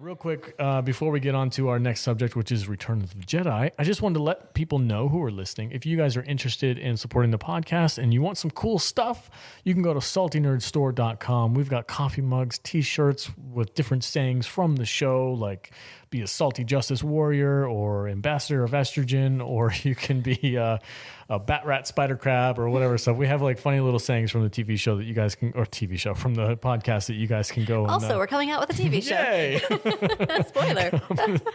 real quick, before we get on to our next subject, which is Return of the Jedi, I just wanted to let people know who are listening. If you guys are interested in supporting the podcast and you want some cool stuff, you can go to saltynerdstore.com. We've got coffee mugs, t-shirts with different sayings from the show, like be a salty justice warrior or ambassador of estrogen, or you can be a bat rat spider crab or whatever stuff. We have like funny little sayings from the TV show that you guys can, or TV show from the podcast that you guys can go. Also, we're coming out with a TV show. Yay! Spoiler.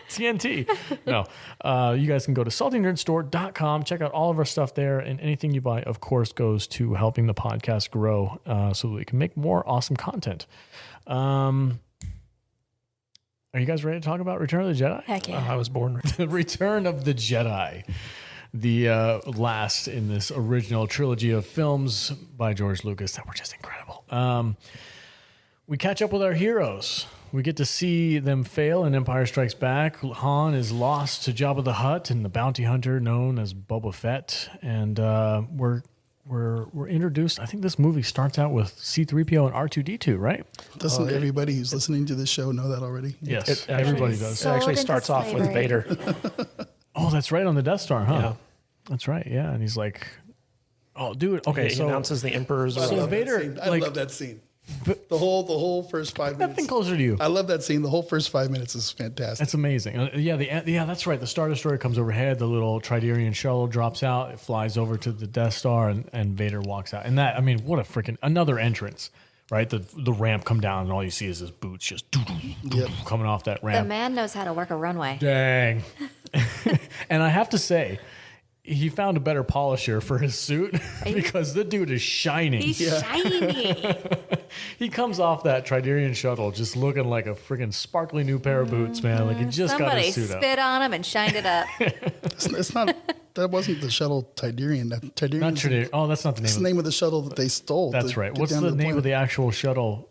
TNT. No, you guys can go to saltynerdstore.com, check out all of our stuff there, and anything you buy, of course, goes to helping the podcast grow so that we can make more awesome content. Are you guys ready to talk about Return of the Jedi? Heck yeah. I was born ready. The Return of the Jedi. The last in this original trilogy of films by George Lucas that were just incredible. We catch up with our heroes. We get to see them fail in Empire Strikes Back. Han is lost to Jabba the Hutt and the bounty hunter known as Boba Fett. And we're introduced. I think this movie starts out with C-3PO and R2-D2, right? Doesn't everybody who's listening to this show know that already? Yes, everybody does. It actually starts off with Vader. Oh, that's right, on the Death Star, huh? Yeah. That's right, yeah. And he's like, oh, dude, okay, He announces the Emperor's Vader, I love that scene. The whole first 5 minutes. Nothing closer to you. I love that scene. The whole first 5 minutes is fantastic. That's amazing. Yeah, that's right. The Star Destroyer comes overhead. The little Tridarian shuttle drops out. It flies over to the Death Star, and Vader walks out. And that, I mean, what a freaking another entrance, right? The ramp come down, and all you see is his boots just coming off that ramp. The man knows how to work a runway. Dang. And I have to say, he found a better polisher for his suit because the dude is shining. He's shiny. He comes off that Tridarian shuttle just looking like a freaking sparkly new pair of boots, man. Like he just got his suit Somebody spit on him and shined it up. It's not. That wasn't the shuttle Tridarian. That Tridarian. Not Tridarian. Oh, that's not the name. It's the name of the shuttle that they stole. That's right. What's the name of the actual shuttle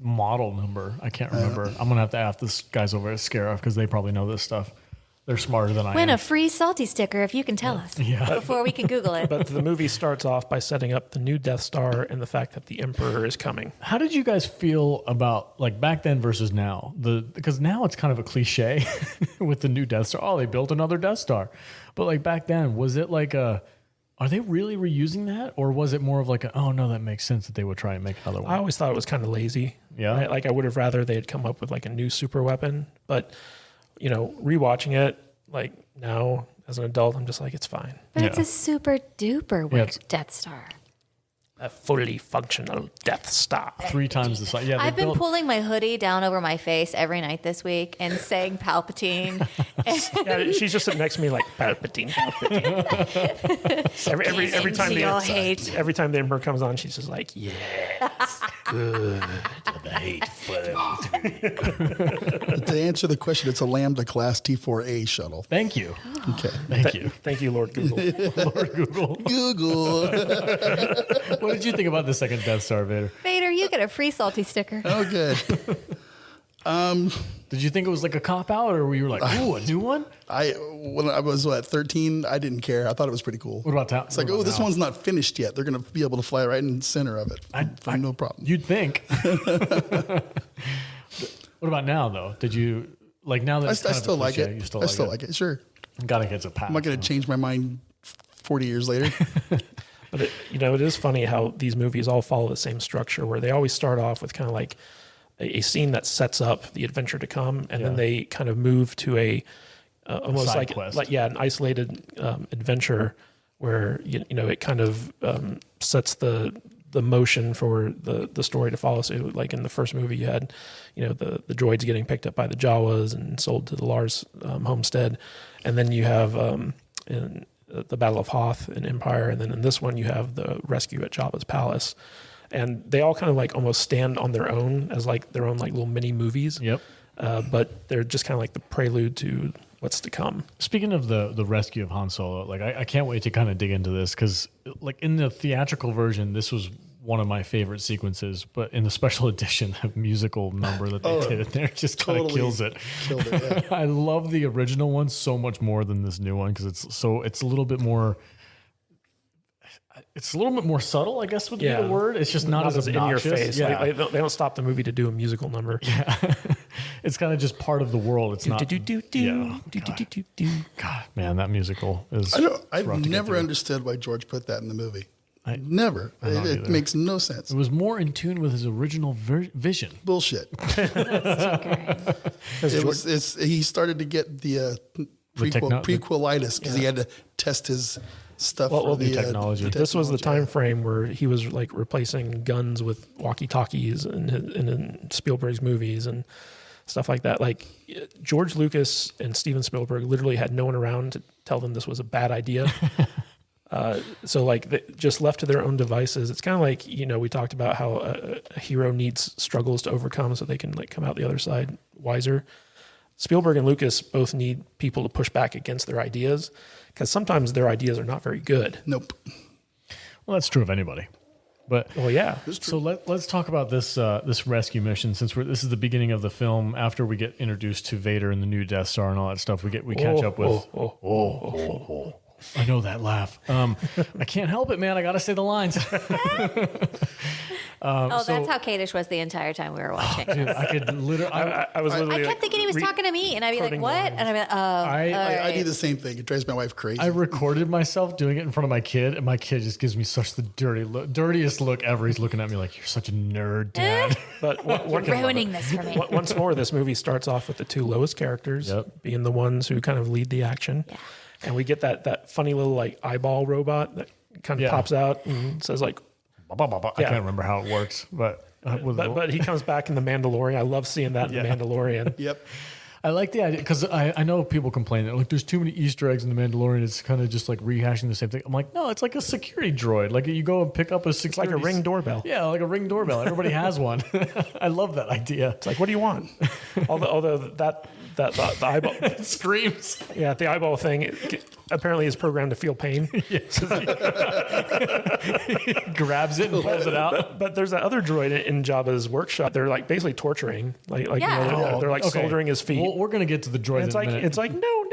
model number? I can't remember. I'm gonna have to ask this guys over at Scarif because they probably know this stuff. They're smarter than I am. Win a free salty sticker if you can tell us. Yeah. Before we can Google it. But the movie starts off by setting up the new Death Star and the fact that the Emperor is coming. How did you guys feel about like back then versus now? Because now it's kind of a cliche with the new Death Star. Oh, they built another Death Star. But like back then, was it like are they really reusing that? Or was it more of like oh no, that makes sense that they would try and make another one? I always thought it was kind of lazy. Yeah. Right? Like I would have rather they had come up with like a new super weapon. But, rewatching it, like now as an adult, I'm just like, it's fine. But it's a super duper Death Star. A fully functional Death Star. 3 times the size. Yeah, I've been pulling my hoodie down over my face every night this week and saying Palpatine. Yeah, she's just sitting next to me like Palpatine. Every time the Emperor comes on, she's just like, yes, good. The hate flow through. To answer the question, it's a Lambda class T4A shuttle. Thank you. Okay. Thank you. Thank you, Lord Google. Lord Google. What did you think about the second Death Star, Vader? Vader, you get a free salty sticker. Oh, good. Did you think it was like a cop out, or were you like, ooh, a new one? When I was 13, I didn't care. I thought it was pretty cool. What about It's like, this one's not finished yet. They're going to be able to fly right in the center of it. No problem. You'd think. What about now, though? Did you like now that I it's kind still of a like cliche, it. you still I still like it. Sure. Gotta get a pass. I'm not going to change my mind 40 years later. But it is funny how these movies all follow the same structure, where they always start off with kind of like a scene that sets up the adventure to come, and then they kind of move to a almost side quest. an isolated adventure where it kind of sets the motion for the story to follow. So like in the first movie, you had the droids getting picked up by the Jawas and sold to the Lars homestead, and then you have in the Battle of Hoth in Empire, and then in this one you have the rescue at Jabba's palace, and they all kind of like almost stand on their own as like their own like little mini movies. Yep. But they're just kind of like the prelude to what's to come. Speaking of the rescue of Han Solo, like I can't wait to kind of dig into this because like in the theatrical version, this was one of my favorite sequences, but in the special edition, that musical number that they did in there just kind of kills it. Killed it, yeah. I love the original one so much more than this new one because it's a little bit more. It's a little bit more subtle, I guess would be the word. It's just not as in your obnoxious. face. Yeah. They don't stop the movie to do a musical number. Yeah. it's kind of just part of the world. It's not. Yeah. God, man, that musical is. I've never understood why George put that in the movie. Never. It makes no sense. It was more in tune with his original vision. Bullshit. He started to get the prequelitis because he had to test his stuff for the technology. This was the time frame where he was like replacing guns with walkie-talkies in Spielberg's movies and stuff like that. Like George Lucas and Steven Spielberg literally had no one around to tell them this was a bad idea. So like just left to their own devices. It's kind of like, we talked about how a hero needs struggles to overcome so they can like come out the other side wiser. Spielberg and Lucas both need people to push back against their ideas because sometimes their ideas are not very good. Nope. Well, that's true of anybody. But well, yeah. So let's talk about this this rescue mission since this is the beginning of the film. After we get introduced to Vader and the new Death Star and all that stuff, we catch up with. I know that laugh. I can't help it, man. I got to say the lines. That's how Kadish was the entire time we were watching. Dude, I could literally. I was literally. I kept thinking he was talking to me, and I'd be like, "What?" And I'd be like, "Oh." I do the same thing. It drives my wife crazy. I recorded myself doing it in front of my kid, and my kid just gives me such the dirtiest look ever. He's looking at me like, "You're such a nerd, Dad." But ruining this for me. Once more, this movie starts off with the two lowest characters being the ones who kind of lead the action. Yeah. And we get that funny little like eyeball robot that kind of pops out and says like, I can't remember how it works, but he comes back in The Mandalorian. I love seeing that in The Mandalorian. Yep. I like the idea because I know people complain that like there's too many Easter eggs in The Mandalorian. It's kind of just like rehashing the same thing. I'm like, no, it's like a security droid. Like you go and pick up a security. It's like a Ring doorbell. Yeah, like a Ring doorbell. Everybody has one. I love that idea. It's like, what do you want? Although the eyeball it screams. Yeah, the eyeball thing apparently is programmed to feel pain. He grabs it and pulls it out. But there's that other droid in Jabba's workshop. They're like basically torturing. They're like soldering his feet. Well, we're gonna get to the droids in a minute. It's like no.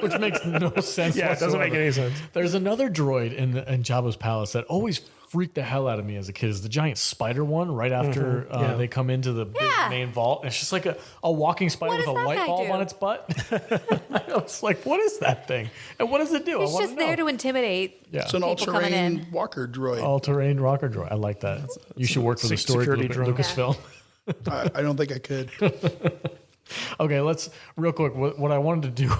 Which makes no sense. Yeah, it doesn't make any sense. There's another droid in Jabba's palace that always freaked the hell out of me as a kid. Is the giant spider one right after they come into the big main vault. It's just like a walking spider with a light bulb on its butt. I was like, what is that thing? And what does it do? It's just there to intimidate. Yeah. It's an all-terrain walker droid. All-terrain rocker droid. I like that. You should work for the story group at Lucasfilm. I don't think I could. Okay, let's real quick. What I wanted to do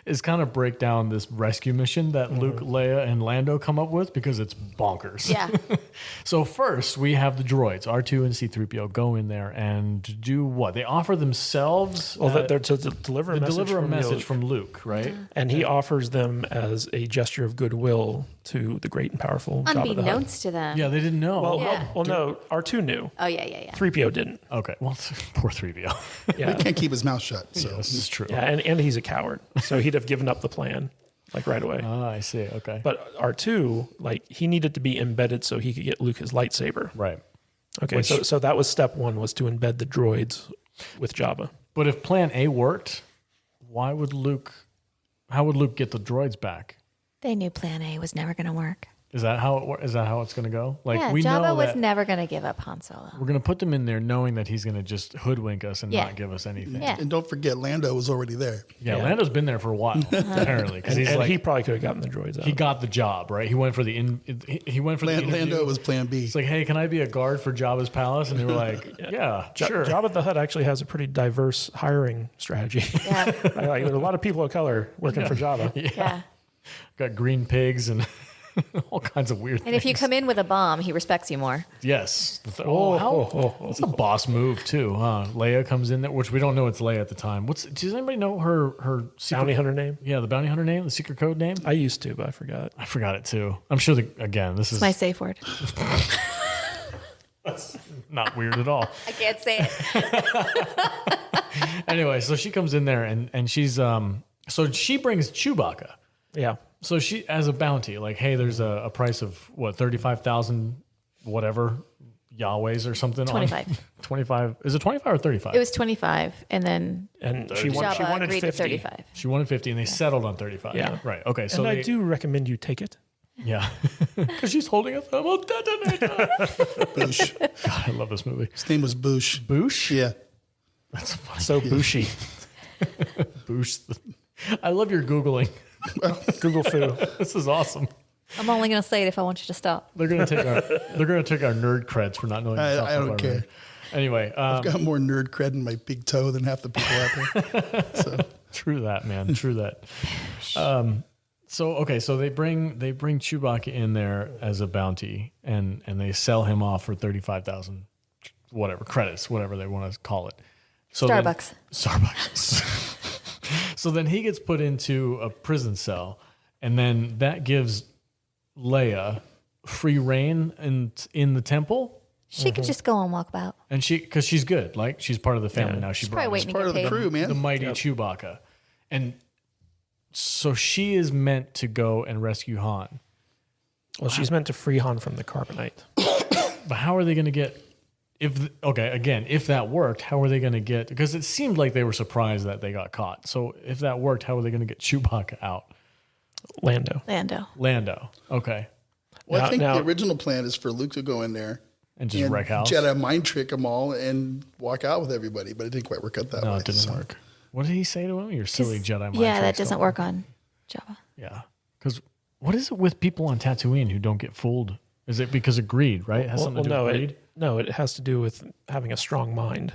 is kind of break down this rescue mission that Luke, Leia, and Lando come up with because it's bonkers. Yeah. So first, we have the droids, R2 and C-3PO, go in there and do what? They offer themselves. Well, they're to deliver a message from Luke, right? And he offers them as a gesture of goodwill to the great and powerful Jabba the Hutt. Unbeknownst to them. Yeah, they didn't know. Well, no, R2 knew. Oh, yeah. 3PO didn't. Okay, well, poor 3PO. Yeah. He can't keep his mouth shut. So this is true. Yeah, and he's a coward, so he'd have given up the plan like right away. I see. Okay. But R2, like he needed to be embedded so he could get Luke his lightsaber. Right. Okay, so that was step one, was to embed the droids with Jabba. But if Plan A worked, how would Luke get the droids back? They knew Plan A was never going to work. Is that how it's going to go? Like yeah, we Jabba know was that never going to give up Han Solo. We're going to put them in there knowing that he's going to just hoodwink us and not give us anything. Yeah. And don't forget, Lando was already there. Yeah, Lando's been there for a while apparently, because he probably could have gotten the droids out. He got the job, right? He went for the Lando was Plan B. It's like, hey, can I be a guard for Jabba's palace? And they were like, yeah, sure. Jabba the Hutt actually has a pretty diverse hiring strategy. Yeah. There are a lot of people of color working for Jabba. Yeah. Got green pigs and all kinds of weird things. And if you come in with a bomb, he respects you more. Yes. That's a boss move too, huh? Leia comes in there, which we don't know it's Leia at the time. Does anybody know her secret bounty hunter name? Yeah, the bounty hunter name, the secret code name? I used to, but I forgot. I forgot it too. I'm sure this is my safe word. That's not weird at all. I can't say it. Anyway, so she comes in there and she's so she brings Chewbacca. Yeah. So she, as a bounty, like, hey, there's a price of what, 35,000 whatever Yahwehs or something. 25. 25. Is it 25 or 35? It was 25, and she wanted agreed 50. to 35. She wanted 50, and they settled on 35. Yeah. Right. Okay. So I do recommend you take it. Yeah. Because she's holding a thermal detonator. Boosh. God, I love this movie. His name was Boosh. Boosh? Yeah. That's funny. So bushy. Boosh. I love your Googling. Google foo. This is awesome. I'm only going to say it if I want you to stop. They're gonna take our nerd creds for not knowing. I don't care. Nerd. Anyway, I've got more nerd cred in my big toe than half the people out there. So true that, man. True that. So they bring Chewbacca in there as a bounty, and they sell him off for 35,000, whatever credits, whatever they want to call it. So Starbucks. Starbucks. So then he gets put into a prison cell, and then that gives Leia free reign in the temple. She could just go on walkabout. And because she's good, like she's part of the family now. She's Probably waiting to part get of the paid. crew, man. the mighty Chewbacca, and so she is meant to go and rescue Han. Well, she's meant to free Han from the carbonite. But how are they going to get? If that worked, how are they going to get? Because it seemed like they were surprised that they got caught. So if that worked, how are they going to get Chewbacca out? Lando. Lando. Okay. Well, I think now- the original plan is for Luke to go in there And just wreck house. Jedi mind trick them all and walk out with everybody, but it didn't quite work out that way. No, it didn't so. work. What did he say to him? You're silly Jedi mind Yeah, that tricks doesn't don't work on Jabba. Yeah. Because what is it with people on Tatooine who don't get fooled? Is it because of greed, right? It has something to do with greed? It has to do with having a strong mind.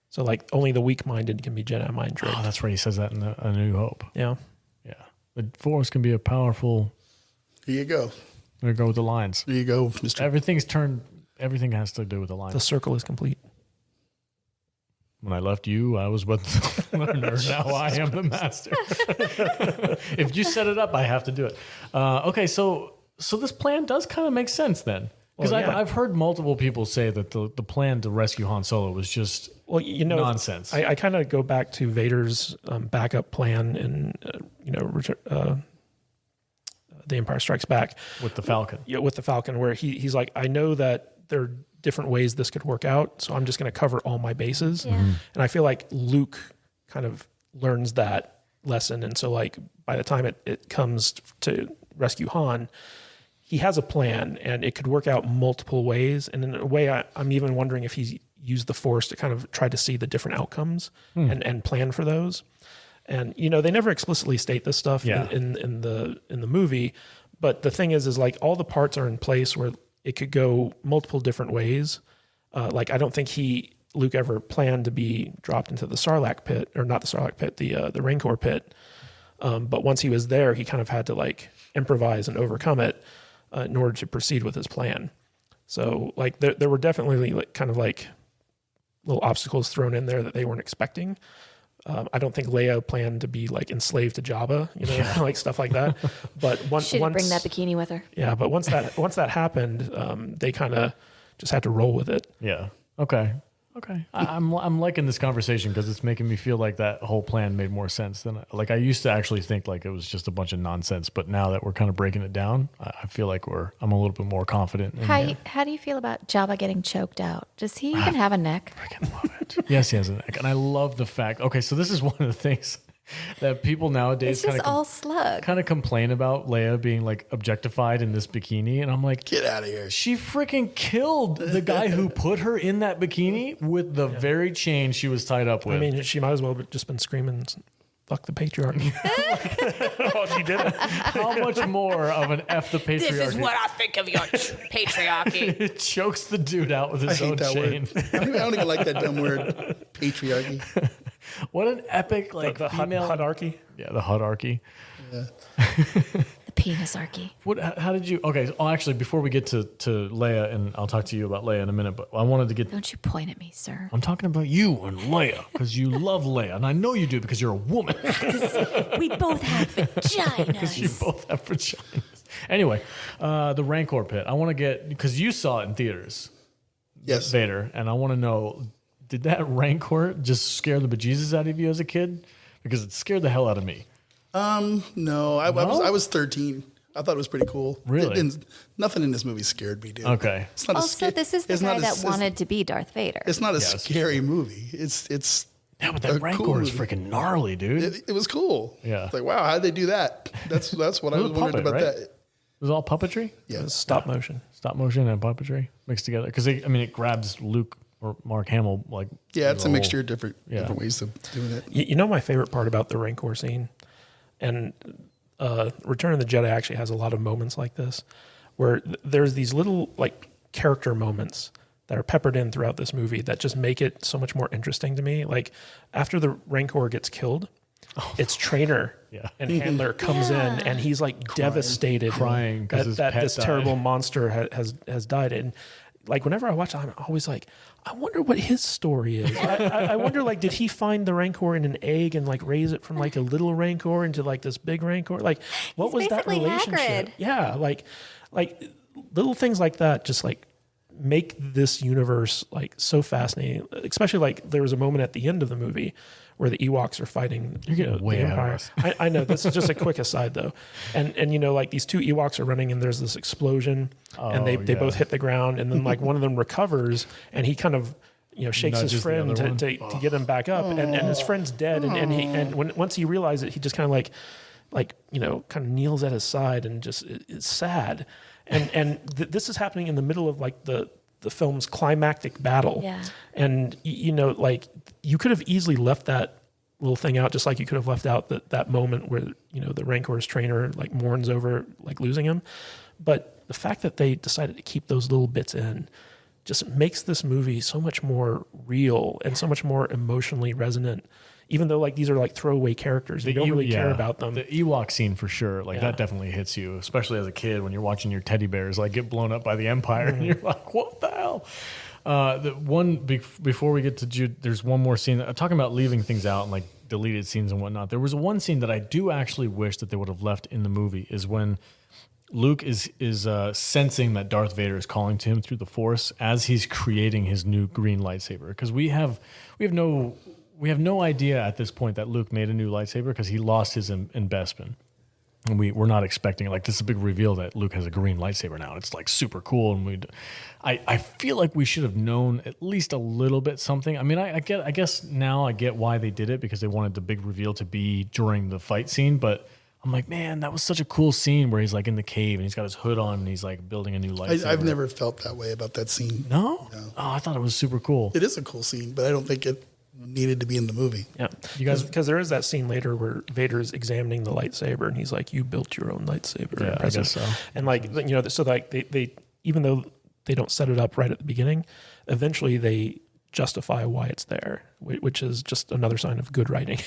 So like only the weak-minded can be Jedi mind tricked. Oh, that's right. He says that in A New Hope. Yeah. Yeah. The Force can be a powerful. Here you go. There go with the lines. There you go, Mr. Everything has to do with the lines. The circle is complete. When I left you, I was but the learner. Now I am the master. If you set it up, I have to do it. Okay, so this plan does kind of make sense then. Because Well, yeah. I've heard multiple people say that the plan to rescue Han Solo was just nonsense. I kind of go back to Vader's backup plan in The Empire Strikes Back with the Falcon. Yeah, with the Falcon, where he's like, I know that there are different ways this could work out, so I'm just going to cover all my bases. Yeah. Mhm. And I feel like Luke kind of learns that lesson, and so like by the time it comes to rescue Han, he has a plan, and it could work out multiple ways. And in a way, I'm even wondering if he's used the Force to kind of try to see the different outcomes and plan for those. And they never explicitly state this stuff in the movie, but the thing is like all the parts are in place where it could go multiple different ways. Like I don't think Luke ever planned to be dropped into the Sarlacc pit, or not the Sarlacc pit, the Rancor pit. But once he was there, he kind of had to like improvise and overcome it in order to proceed with his plan. So like there were definitely like kind of like little obstacles thrown in there that they weren't expecting. I don't think Leia planned to be like enslaved to Jabba, like stuff like that. But once She didn't bring that bikini with her. Yeah, but once that happened, they kind of just had to roll with it. Yeah. Okay. I'm liking this conversation because it's making me feel like that whole plan made more sense than like I used to actually think like it was just a bunch of nonsense. But now that we're kind of breaking it down, I feel like I'm a little bit more confident. How do you feel about Jabba getting choked out? Does he even have a neck? freaking love it. Yes, he has a neck, and I love the fact. Okay, so this is one of the things that people nowadays It's just all slug. kind of complain about Leia being like objectified in this bikini, and I'm like, Get out of here. she freaking killed the guy who put her in that bikini with the very chain she was tied up with. I mean, she might as well have just been screaming, "Fuck the patriarchy." Oh, she did it. how much more of an F the patriarchy? This is what I think of your patriarchy. It chokes the dude out with I his hate own that chain. word. I don't even like that dumb word, patriarchy. What an epic like The female Hudarchy. Yeah, the Hudarchy. The penisarchy. How did you? Okay, actually, before we get to Leia, and I'll talk to you about Leia in a minute, but I wanted to get. Don't you point at me, sir. I'm talking about you and Leia because you love Leia, and I know you do because you're a woman. We both have vaginas. You both have vaginas. Anyway, the Rancor Pit. I want to get because you saw it in theaters, Yes. Vader, and I want to know: did that Rancor just scare the bejesus out of you as a kid? Because it scared the hell out of me. No, I was 13. I thought it was pretty cool. Really? Nothing in this movie scared me, dude. Okay. It's not Also, this is the guy that wanted to be Darth Vader. It's not a Yes. scary movie. It's Yeah, but a that Rancor cool is movie. freaking gnarly, dude. It was cool. Yeah. It's like, wow, how'd they do that? That's what I was Little wondering puppet, about right? that. was all puppetry? Yeah. Stop motion. Stop motion and puppetry mixed together. Because, it grabs Luke or Mark Hamill. Yeah, it's a mixture of different ways of doing it. You know my favorite part about the Rancor scene? And Return of the Jedi actually has a lot of moments like this, where there's these little character moments that are peppered in throughout this movie that just make it so much more interesting to me. Like after the Rancor gets killed, its trainer and handler comes in and he's devastated, crying because that this terrible monster has died. And whenever I watch it, I'm always like, I wonder what his story is. I wonder, did he find the Rancor in an egg and raise it from a little Rancor into this big Rancor? What was that relationship? Hagrid. Yeah, little things like that just make this universe so fascinating. Especially there was a moment at the end of the movie where the Ewoks are fighting the Empire. I know, this is just a quick aside though. And these two Ewoks are running and there's this explosion and they both hit the ground and then one of them recovers and he kind of shakes Nudges his friend to get him back up and his friend's dead and once he realizes it, he just kind of kind of kneels at his side and just it's sad. And this is happening in the middle of the film's climactic battle. Yeah. And you could have easily left that little thing out, just like you could have left out that moment where the Rancor's trainer mourns over losing him. But the fact that they decided to keep those little bits in just makes this movie so much more real and so much more emotionally resonant. Even though these are throwaway characters, you don't really care about them. The Ewok scene for sure, that definitely hits you, especially as a kid when you're watching your teddy bears get blown up by the Empire, and you're like, "What the hell?" The one before we get to Jude, there's one more scene. I'm talking about leaving things out and deleted scenes and whatnot. There was one scene that I do actually wish that they would have left in the movie. Is when Luke is sensing that Darth Vader is calling to him through the Force as he's creating his new green lightsaber. Because we have no idea at this point that Luke made a new lightsaber because he lost his in Bespin. And we're not expecting it. This is a big reveal that Luke has a green lightsaber now. It's super cool. And I feel like we should have known at least a little bit something. I mean, I guess now I get why they did it because they wanted the big reveal to be during the fight scene. But I'm like, man, that was such a cool scene where he's in the cave and he's got his hood on and he's building a new lightsaber. I've never felt that way about that scene. No? Oh, I thought it was super cool. It is a cool scene, but I don't think it needed to be in the movie. Yeah, you guys, because there is that scene later where Vader's examining the lightsaber and he's like, "You built your own lightsaber." Yeah, I guess so. And so they even though they don't set it up right at the beginning, eventually they justify why it's there, which is just another sign of good writing.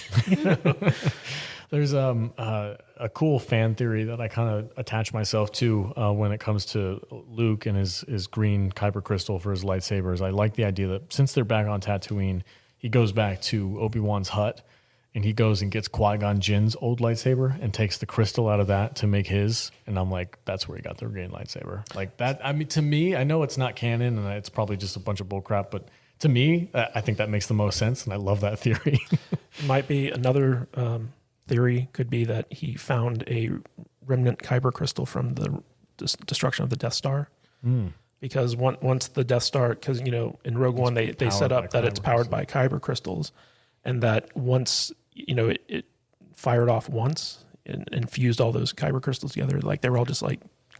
There's a cool fan theory that I kind of attach myself to when it comes to Luke and his green kyber crystal for his lightsabers. I like the idea that since they're back on Tatooine, he goes back to Obi-Wan's hut and he goes and gets Qui-Gon Jinn's old lightsaber and takes the crystal out of that to make his. And I'm like, that's where he got the green lightsaber. That, I mean, to me, I know it's not canon and it's probably just a bunch of bullcrap, but to me, I think that makes the most sense. And I love that theory. Might be another theory could be that he found a remnant kyber crystal from the destruction of the Death Star. Because once the Death Star, because in Rogue One they set up that it's powered by kyber crystals, and that once it fired off once and fused all those kyber crystals together, they were all just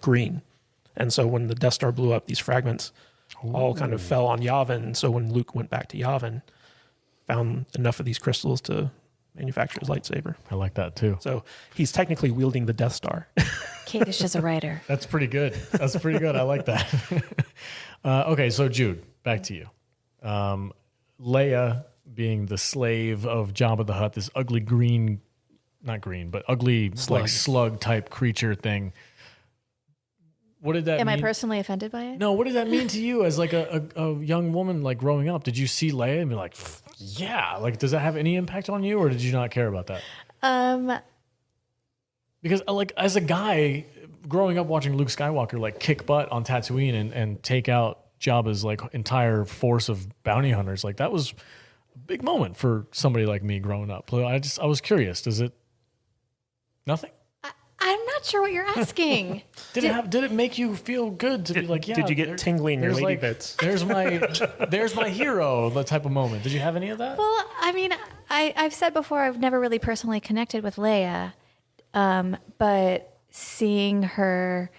green, and so when the Death Star blew up, these fragments all kind of fell on Yavin. And so when Luke went back to Yavin, found enough of these crystals to manufacture his lightsaber. I like that too. So he's technically wielding the Death Star. Kadish is a writer. That's pretty good. That's pretty good. I like that. Okay, so Jude, back to you. Leia being the slave of Jabba the Hutt, this ugly green, not green, but ugly slug type creature thing. What did that mean? Am I personally offended by it? No, what did that mean to you as a young woman growing up? Did you see Leia and be like, yeah, does that have any impact on you, or did you not care about that? Because as a guy growing up watching Luke Skywalker kick butt on Tatooine and take out Jabba's entire force of bounty hunters, that was a big moment for somebody like me growing up. I was curious. Does it? Nothing? I'm not sure what you're asking. Did it make you feel good to be yeah? Did you get tingly in your lady bits? There's my hero, that type of moment. Did you have any of that? Well, I mean, I've said before I've never really personally connected with Leia, but seeing her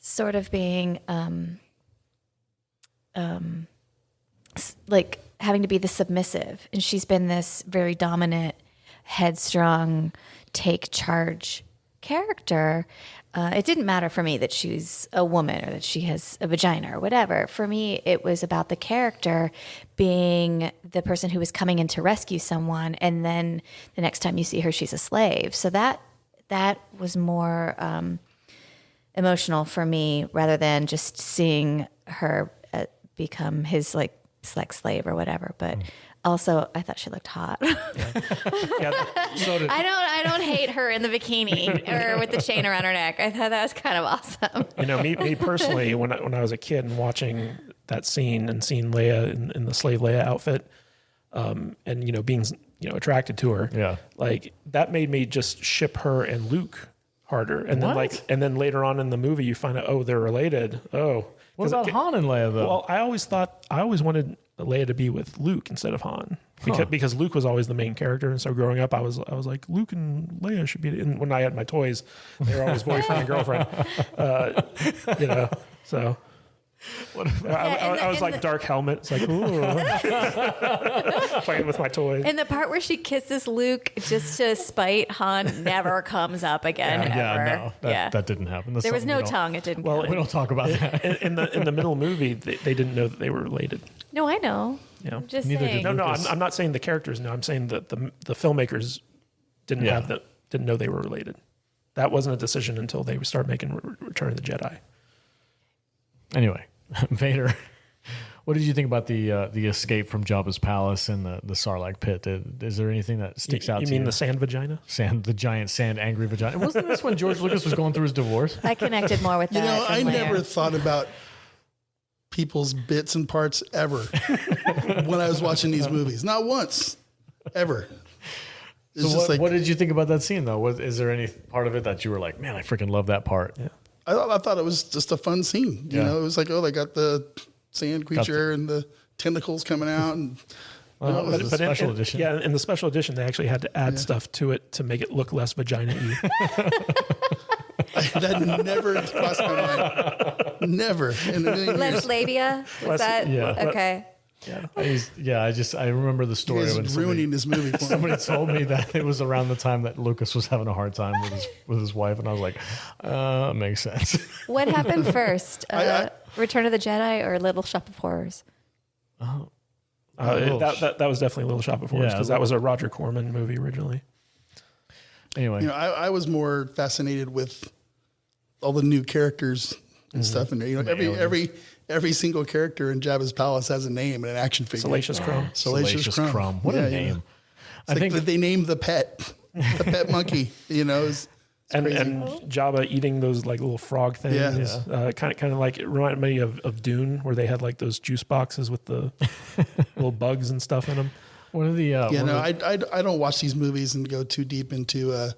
sort of being like having to be the submissive, and she's been this very dominant, headstrong, take charge character. It didn't matter for me that she's a woman or that she has a vagina or whatever. For me, it was about the character being the person who was coming in to rescue someone, and then the next time you see her, she's a slave. So that was more emotional for me, rather than just seeing her become his like sex slave or whatever. But also, I thought she looked hot. So did, I don't hate her in the bikini or with the chain around her neck. I thought that was kind of awesome. me personally, when I was a kid and watching that scene and seeing Leia in the slave Leia outfit, and being attracted to her, like that made me just ship her and Luke harder. And then later on in the movie, you find out, they're related. What about Han and Leia though? Well, I always wanted Leia to be with Luke instead of Han, because Luke was always the main character, and so growing up, I was like, Luke and Leia should be. And when I had my toys, they were always boyfriend and girlfriend. So. I was like Dark Helmet. It's like, ooh, playing with my toys. And the part where she kisses Luke just to spite Han never comes up again. Ever. That didn't happen. That's there was no tongue. It didn't. Well, we don't talk about that. In the middle movie, they didn't know that they were related. No, I know. Yeah. I'm just Neither saying. did No, I'm not saying the characters know. I'm saying that the filmmakers didn't know they were related. That wasn't a decision until they started making Return of the Jedi. Anyway, Vader, what did you think about the escape from Jabba's palace and the Sarlacc pit? Is there anything that sticks out to you? You mean the sand vagina? The giant sand angry vagina. Wasn't this when George Lucas was going through his divorce? I connected more with that. I than never Leia. thought about people's bits and parts ever when I was watching these movies. Not once, ever. It's So what did you think about that scene though? Is there any part of it that you were like, man, I freaking love that part? Yeah. I thought it was just a fun scene. You know, it was like, they got the sand creature and the tentacles coming out, and but special edition. Yeah, in the special edition, they actually had to add stuff to it to make it look less vagina-y. that never crossed my mind. Never. Less labia? Was that? yeah. Okay. I remember the story when ruining this movie for me. somebody told me that it was around the time that Lucas was having a hard time with his wife, and I was like, makes sense. What happened first? Return of the Jedi or Little Shop of Horrors? That was definitely Little Shop of Horrors, because that was a Roger Corman movie originally. Anyway, I was more fascinated with all the new characters and stuff in there. Every single character in Jabba's palace has a name and an action figure. Salacious Crumb. Salacious Crumb. What a name! I think that they named the pet monkey. It's and Jabba eating those like little frog things. Kind of like, it reminded me of Dune, where they had like those juice boxes with the little bugs and stuff in them. One of the I don't watch these movies and go too deep into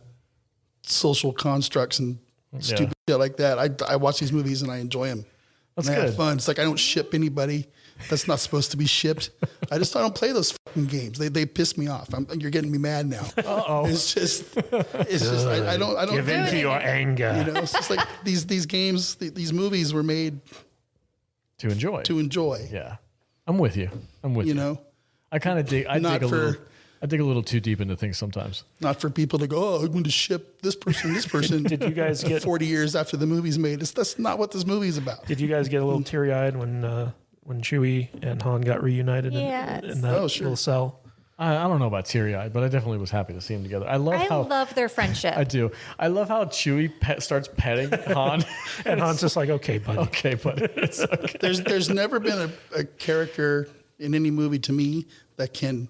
social constructs and stupid shit like that. I watch these movies and I enjoy them. That's and I good. have fun. It's like I don't ship anybody that's not supposed to be shipped. I don't play those fucking games. They piss me off. You're getting me mad now. It's just I don't Give in to your anger. It's just like these games, these movies were made to enjoy. Yeah, I'm with you. You know, I kind of dig. I dig a little too deep into things sometimes. Not for people to go, I'm going to ship this person. Did you guys get 40 years after the movie's made? That's not what this movie's about. Did you guys get a little teary-eyed when Chewie and Han got reunited in that little cell? I don't know about teary-eyed, but I definitely was happy to see them together. I love their friendship. I do. I love how Chewie starts petting Han, and Han's just like, "Okay, buddy." Okay, buddy. It's okay. There's never been a character in any movie to me that can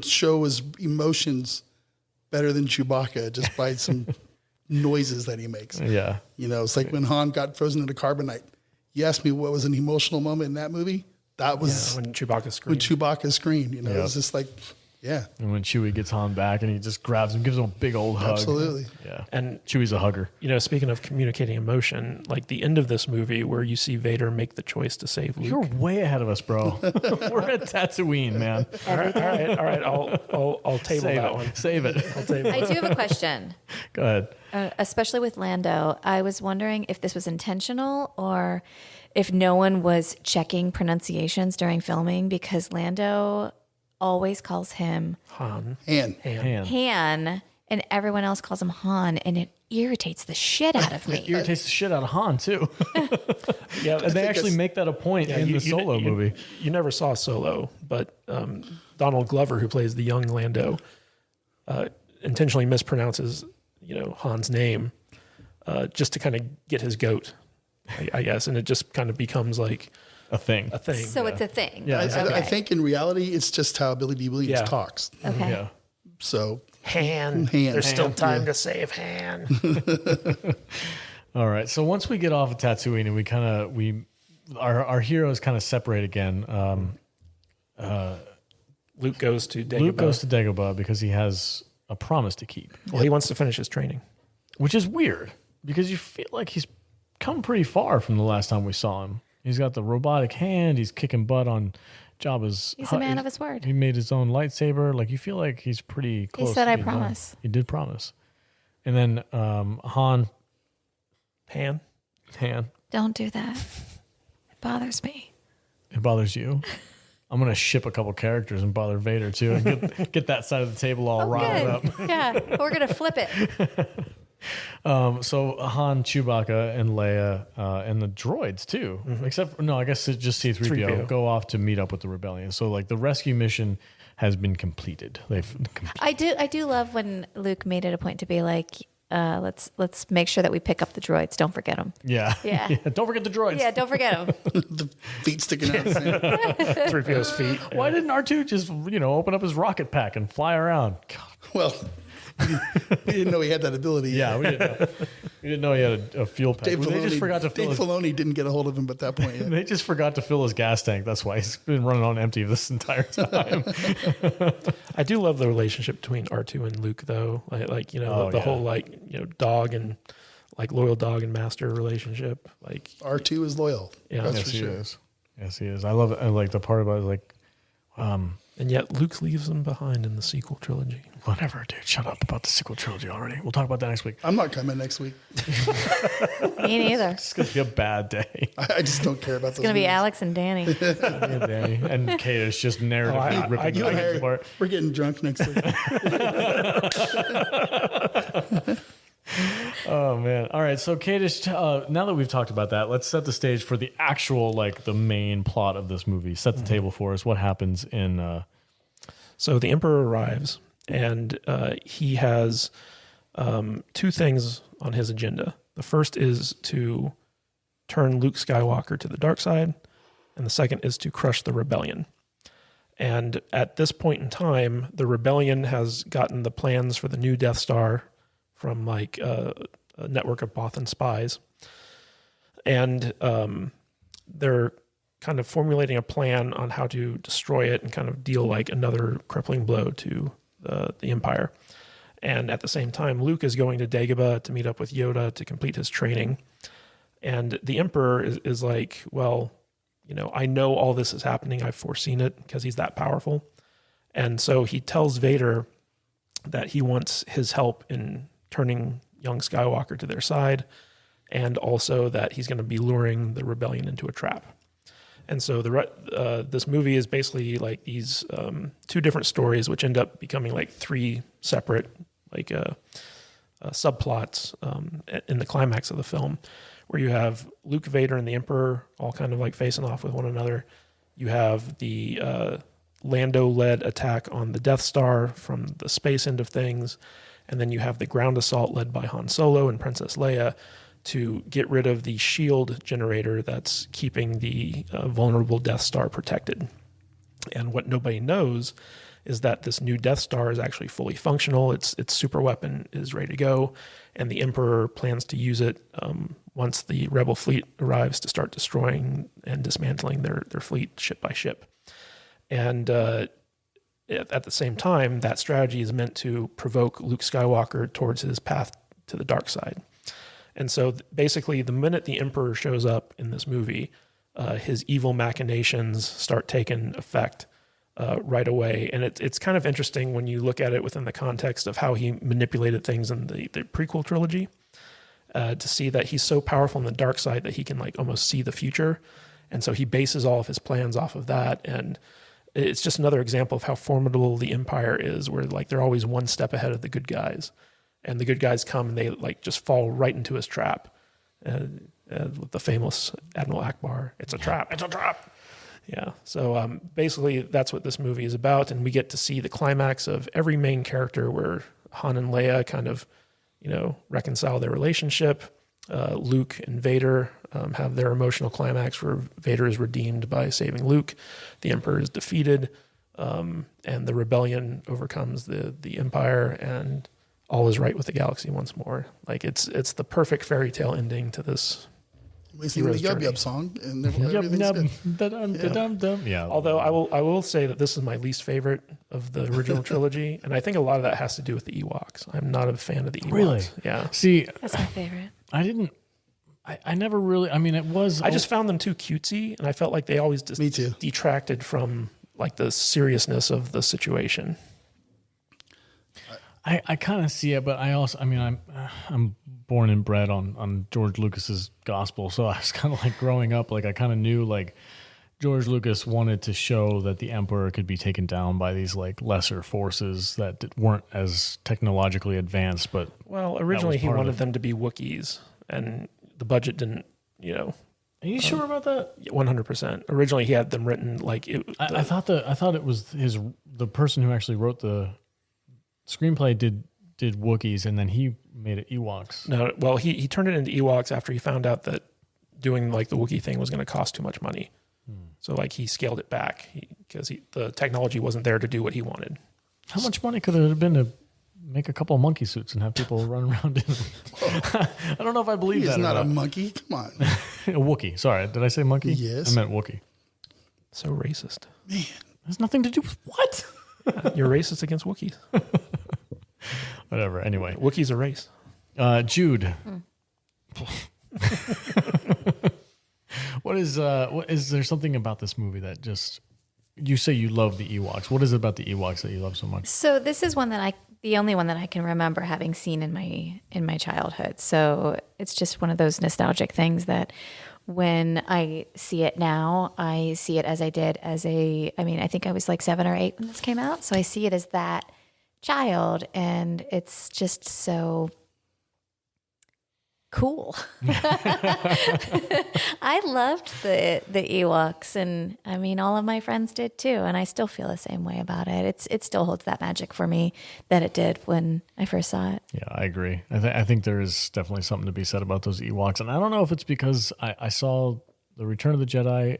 show his emotions better than Chewbacca just by some noises that he makes. Yeah. It's like when Han got frozen into carbonite. You asked me what was an emotional moment in that movie? That was when Chewbacca screamed. It was just like, Yeah. And when Chewie gets Han back and he just grabs him, gives him a big old hug. Absolutely. Yeah. And Chewie's a hugger. speaking of communicating emotion, like the end of this movie where you see Vader make the choice to save Luke. You're way ahead of us, bro. We're at Tatooine, man. All right. I'll table Save that it. one. Save it. I'll table I it. do have a question. Go ahead. Especially with Lando, I was wondering if this was intentional or if no one was checking pronunciations during filming, because Lando always calls him Han. And Han and everyone else calls him Han, and it irritates the shit out of me. Irritates the shit out of Han, too. Yeah, And they actually make that a point in the Solo movie. You never saw Solo, but Donald Glover, who plays the young Lando, intentionally mispronounces Han's name just to kind of get his goat, I guess, and it just kind of becomes like A thing. So it's a thing. Yeah, I think in reality, it's just how Billy D. Williams Yeah. talks. Okay. Yeah. So Han. Han. There's still Han, time yeah. to save Han. All right. So once we get off of Tatooine and our heroes kind of separate again, Luke goes to Dagobah. Luke goes to Dagobah because he has a promise to keep, Well, he wants to finish his training. which is weird because you feel like he's come pretty far from the last time we saw him. He's got the robotic hand. He's kicking butt on Jabba's. He's a man of his word. He made his own lightsaber. Like you feel like he's pretty close. He said, to "I being done. promise." He did promise. And then Han. Don't do that. It bothers me. It bothers you. I'm gonna ship a couple characters and bother Vader too, and get that side of the table all riled up. Yeah, we're gonna flip it. So Han, Chewbacca, and Leia, and the droids too. Except no, I guess it's just C-3PO 3PO. go off to meet up with the rebellion. So like the rescue mission has been completed. I do love when Luke made it a point to be like, let's make sure that we pick up the droids. Don't forget them. Yeah. Yeah. Don't forget the droids. Yeah, don't forget them. the feet sticking out. The same. 3PO's feet. Why didn't R2 just open up his rocket pack and fly around? God. Well, we didn't know he had that ability. Yeah, we didn't know. We didn't know he had a fuel pack. Dave They just forgot to fill Dave his Filoni didn't get a hold of him at that point yet. They just forgot to fill his gas tank. That's why he's been running on empty this entire time. I do love the relationship between R2 and Luke, though. The whole dog and loyal dog and master relationship. Like R2 is loyal. Yeah. That's Yes, for he sure. is. Yes, he is. I love it. I like the part about and yet Luke leaves them behind in the sequel trilogy. whatever, dude. Shut up about the sequel trilogy already. We'll talk about that next week. I'm not coming next week. Me neither. It's gonna be a bad day. I just don't care about those. It's gonna be movies. Alex and Danny. and Danny and Kate is just narratively ripping You and the Harry, apart. we're getting drunk next week. Oh man! All right, so Kadish, now that we've talked about that, let's set the stage for the actual the main plot of this movie. Set the table for us. What happens in? So the Emperor arrives, and he has two things on his agenda. The first is to turn Luke Skywalker to the dark side, and the second is to crush the rebellion. And at this point in time, the rebellion has gotten the plans for the new Death Star from a network of Bothan spies. And they're kind of formulating a plan on how to destroy it and kind of deal another crippling blow to the Empire. And at the same time, Luke is going to Dagobah to meet up with Yoda to complete his training. And the Emperor is like, well, I know all this is happening. I've foreseen it because he's that powerful. And so he tells Vader that he wants his help in turning young Skywalker to their side, and also that he's going to be luring the rebellion into a trap. And so this movie is basically these two different stories, which end up becoming three separate subplots in the climax of the film, where you have Luke, Vader, and the Emperor all kind of facing off with one another. You have the Lando-led attack on the Death Star from the space end of things. And then you have the ground assault led by Han Solo and Princess Leia to get rid of the shield generator that's keeping the vulnerable Death Star protected. And what nobody knows is that this new Death Star is actually fully functional. Its super weapon is ready to go, and the Emperor plans to use it once the Rebel fleet arrives to start destroying and dismantling their fleet ship by ship. And at the same time, that strategy is meant to provoke Luke Skywalker towards his path to the dark side. And so basically, the minute the Emperor shows up in this movie, his evil machinations start taking effect right away. And it's kind of interesting when you look at it within the context of how he manipulated things in the prequel trilogy, to see that he's so powerful in the dark side that he can like almost see the future. And so he bases all of his plans off of that. And it's just another example of how formidable the Empire is, where like they're always one step ahead of the good guys. And the good guys come and they like just fall right into his trap. With the famous Admiral Akbar, it's a trap. It's a trap. Yeah. So basically, that's what this movie is about, and we get to see the climax of every main character, where Han and Leia kind of, reconcile their relationship. Luke and Vader have their emotional climax, where Vader is redeemed by saving Luke. The Emperor is defeated, and the rebellion overcomes the Empire, and all is right with the galaxy once more. Like it's the perfect fairy tale ending to this. We sing the Yub Yub song, and everything's good. Yeah. Although I will say that this is my least favorite of the original trilogy, and I think a lot of that has to do with the Ewoks. I'm not a fan of the Ewoks. Really? Yeah. See, That's my favorite. I never really. I mean, it was. I just found them too cutesy, and I felt like they always just Me too. detracted from like the seriousness of the situation. I kind of see it, but I'm born and bred on George Lucas's gospel, so I was kind of like growing up, like I kind of knew like George Lucas wanted to show that the Emperor could be taken down by these like lesser forces that weren't as technologically advanced. But Well, originally he wanted them to be Wookiees, and the budget didn't. Are you sure about that? 100%. Originally, he had them written like it. I thought it was the person who actually wrote the screenplay did Wookiees, and then he made it Ewoks. No, well, he turned it into Ewoks after he found out that doing like the Wookiee thing was going to cost too much money. So like he scaled it back because the technology wasn't there to do what he wanted. How much money could it have been to make a couple of monkey suits and have people run around in them? I don't know if I believe that. He's not or a monkey. Come on. A Wookiee. Sorry, did I say monkey? Yes. I meant Wookiee. So racist. Man. Has nothing to do with what? You're racist against Wookiees. Whatever. Anyway, Wookiees are race. Jude. What is there something about this movie that just, you say you love the Ewoks. What is it about the Ewoks that you love so much? So this is the only one that I can remember having seen in my childhood. So it's just one of those nostalgic things that when I see it now, I see it as I did I think I was like 7 or 8 when this came out. So I see it as that child, and it's just so cool. I loved the Ewoks, and I mean, all of my friends did too, and I still feel the same way about it. It still holds that magic for me that it did when I first saw it. Yeah, I agree. I think there is definitely something to be said about those Ewoks, and I don't know if it's because I saw the Return of the Jedi,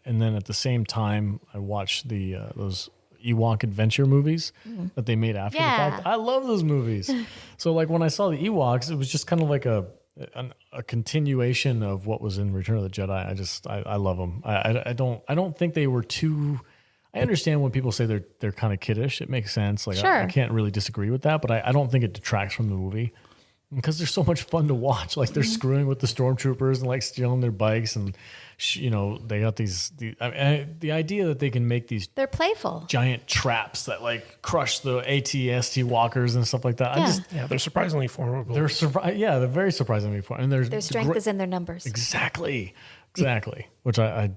and then at the same time I watched those Ewok adventure movies that they made after the fact. I love those movies. So like when I saw the Ewoks, it was just kind of like a continuation of what was in Return of the Jedi. I love them. I don't think they were too. I understand when people say they're kind of kiddish. It makes sense. Like sure. I can't really disagree with that, but I don't think it detracts from the movie because they're so much fun to watch. Like they're screwing with the stormtroopers and like stealing their bikes, and they got the idea that they can make these. They're playful. Giant traps that like crush the AT-ST walkers and stuff like that. Yeah. They're surprisingly formidable. They're very surprisingly formidable. And Their strength is in their numbers. Exactly. Which I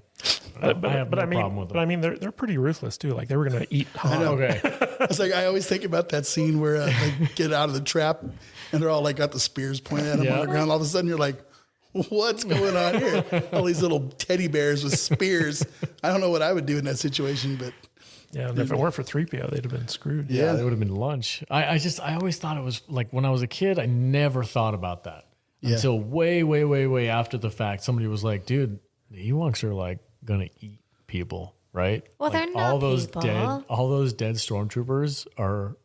have no problem with them. But I mean, they're pretty ruthless too. Like they were going to eat Han. Okay. It's like I always think about that scene where they get out of the trap and they're all like got the spears pointed at them on the ground. All of a sudden, you're like, "What's going on here?" All these little teddy bears with spears. I don't know what I would do in that situation, but yeah, and if it weren't for 3PO, they'd have been screwed. Yeah, they would have been lunch. I always thought it was like when I was a kid, I never thought about that until way after the fact. Somebody was like, "Dude, the Ewoks are like gonna eat people." Right? Well, like they're not all those people. dead stormtroopers are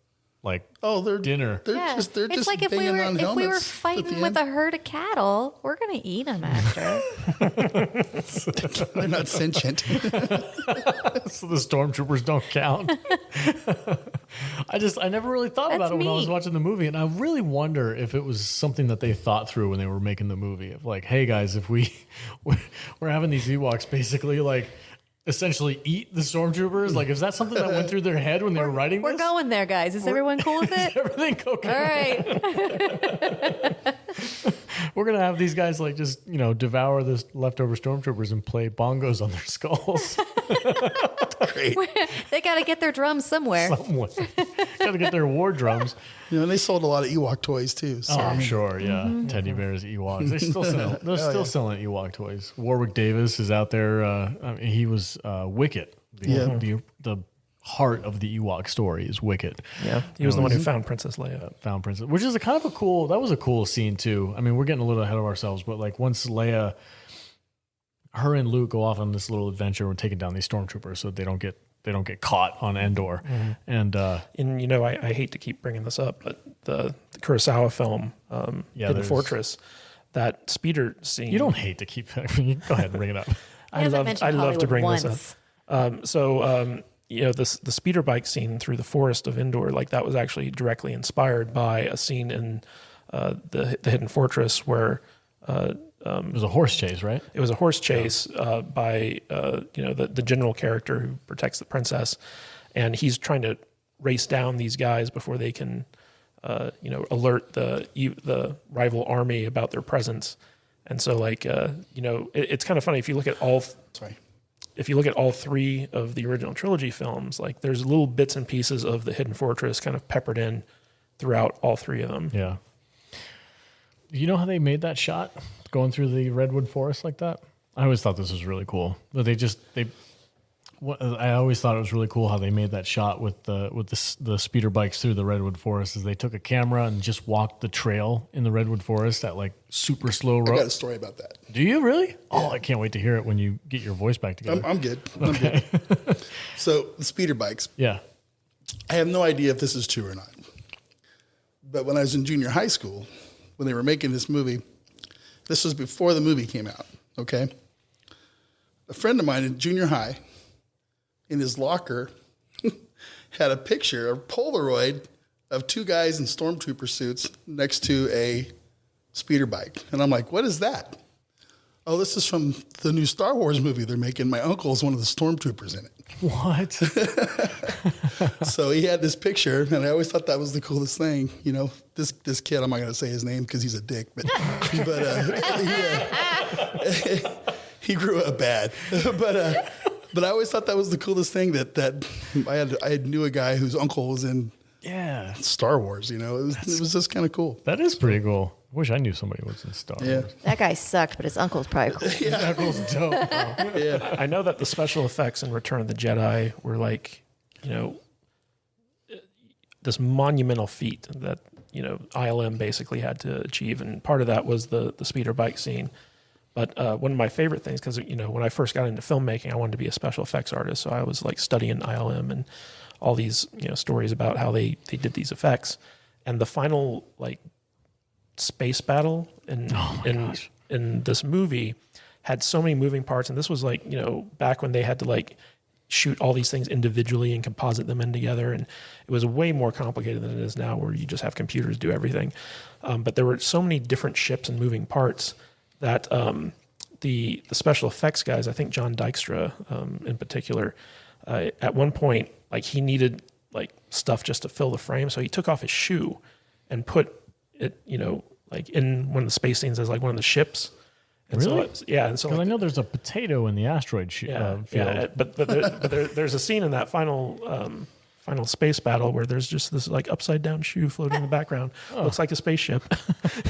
like they're dinner. They're It's just like if we banging were on if we were helmets at the fighting with end. a herd of cattle, we're gonna eat them after. They're not sentient. So the stormtroopers don't count. I never really thought about That's it when I was me. watching the movie, and I really wonder if it was something that they thought through when they were making the movie. Of like, hey guys, if we're having these Ewoks basically like essentially eat the stormtroopers, like is that something that went through their head when they were writing We're this? going there, guys. Is everyone cool with it? Everything okay? All right. We're gonna have these guys like just devour the leftover stormtroopers and play bongos on their skulls. Great. They got to get their drums somewhere. Somewhere. Gotta get their war drums. And they sold a lot of Ewok toys too. So Oh, I'm sure. Yeah, teddy bears, Ewoks. They're still selling. They're still selling Ewok toys. Warwick Davis is out there. I mean, he was Wicket. The heart of the Ewok story is Wicket. Yeah, he was the one who found Princess Leia. Found Princess, which is that was a cool scene too. I mean, we're getting a little ahead of ourselves, but like once Leia, her and Luke go off on this little adventure and taking down these stormtroopers so they don't get caught on Endor. And I hate to keep bringing this up, but the Kurosawa film, Hidden Fortress, that speeder scene. you don't hate to keep. Go ahead and bring it up. I love to bring this up. The speeder bike scene through the forest of Endor, like that was actually directly inspired by a scene in the Hidden Fortress where It was a horse chase, right? it was a horse chase by the general character who protects the princess, and he's trying to race down these guys before they can alert the rival army about their presence. And so it's kind of funny if you look at all three of the original trilogy films, like there's little bits and pieces of the Hidden Fortress kind of peppered in throughout all three of them. Yeah. You know how they made that shot going through the redwood forest like that? I always thought this was really cool. But I always thought it was really cool how they made that shot with the speeder bikes through the redwood forest. Is they took a camera and just walked the trail in the redwood forest at like super slow I got road. a story about that. Do you really? Yeah. Oh, I can't wait to hear it when you get your voice back together. I'm good. I'm good. So the speeder bikes. Yeah. I have no idea if this is true or not. But when I was in junior high school, when they were making this movie, this was before the movie came out, okay? A friend of mine in junior high, in his locker, had a picture, a Polaroid of two guys in stormtrooper suits next to a speeder bike. And I'm like, what is that? Oh, this is from the new Star Wars movie they're making. My uncle is one of the stormtroopers in it. What? So he had this picture, and I always thought that was the coolest thing. You know, this kid, I'm not going to say his name because he's a dick, but he grew up bad. But I always thought that was the coolest thing that I knew a guy whose uncle was in Star Wars. You know, it was just kind of cool. That is pretty cool. I wish I knew somebody was in Star Wars. That guy sucked, but his uncle's probably cool. That was dope. Yeah. I know that the special effects in Return of the Jedi were like, this monumental feat that, ILM basically had to achieve. And part of that was the speeder bike scene. But one of my favorite things, because, when I first got into filmmaking, I wanted to be a special effects artist. So I was like studying ILM and all these, stories about how they did these effects. And the final space battle in this movie had so many moving parts. And this was back when they had to shoot all these things individually and composite them in together. And it was way more complicated than it is now, where you just have computers do everything. But there were so many different ships and moving parts that the special effects guys, I think John Dykstra in particular, at one point, he needed stuff just to fill the frame. So he took off his shoe and put it, in one of the space scenes as one of the ships. And Really? And so Because I know there's a potato in the asteroid field. but there's a scene in that final space battle where there's just this upside down shoe floating in the background. Looks like a spaceship.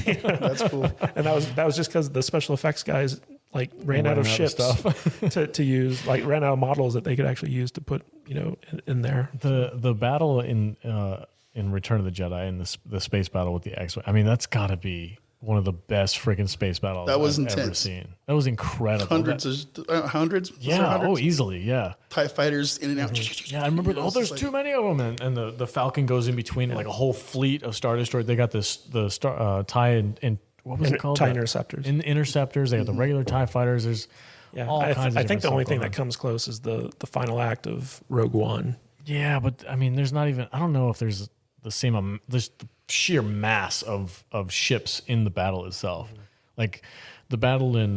That's cool. And that was just because the special effects guys ran out of ships to use, ran out of models that they could actually use to put in there. The battle in Return of the Jedi and the space battle with the X-Wing. I mean, that's got to be one of the best freaking space battles That was I've ever intense. seen. That was incredible. Hundreds. Was there hundreds? Oh, easily, yeah. TIE fighters in and out. Yeah, I remember. There's too many of them, and the Falcon goes in between like a whole fleet of Star Destroyers. They got the TIE and what was it called? TIE interceptors. Interceptors. They got the regular TIE fighters. There's all kinds. I think the only thing that comes close is the final act of Rogue One. Yeah, but I mean, there's not even. I don't know if there's the same. There's the sheer mass of ships in the battle itself. Like the battle in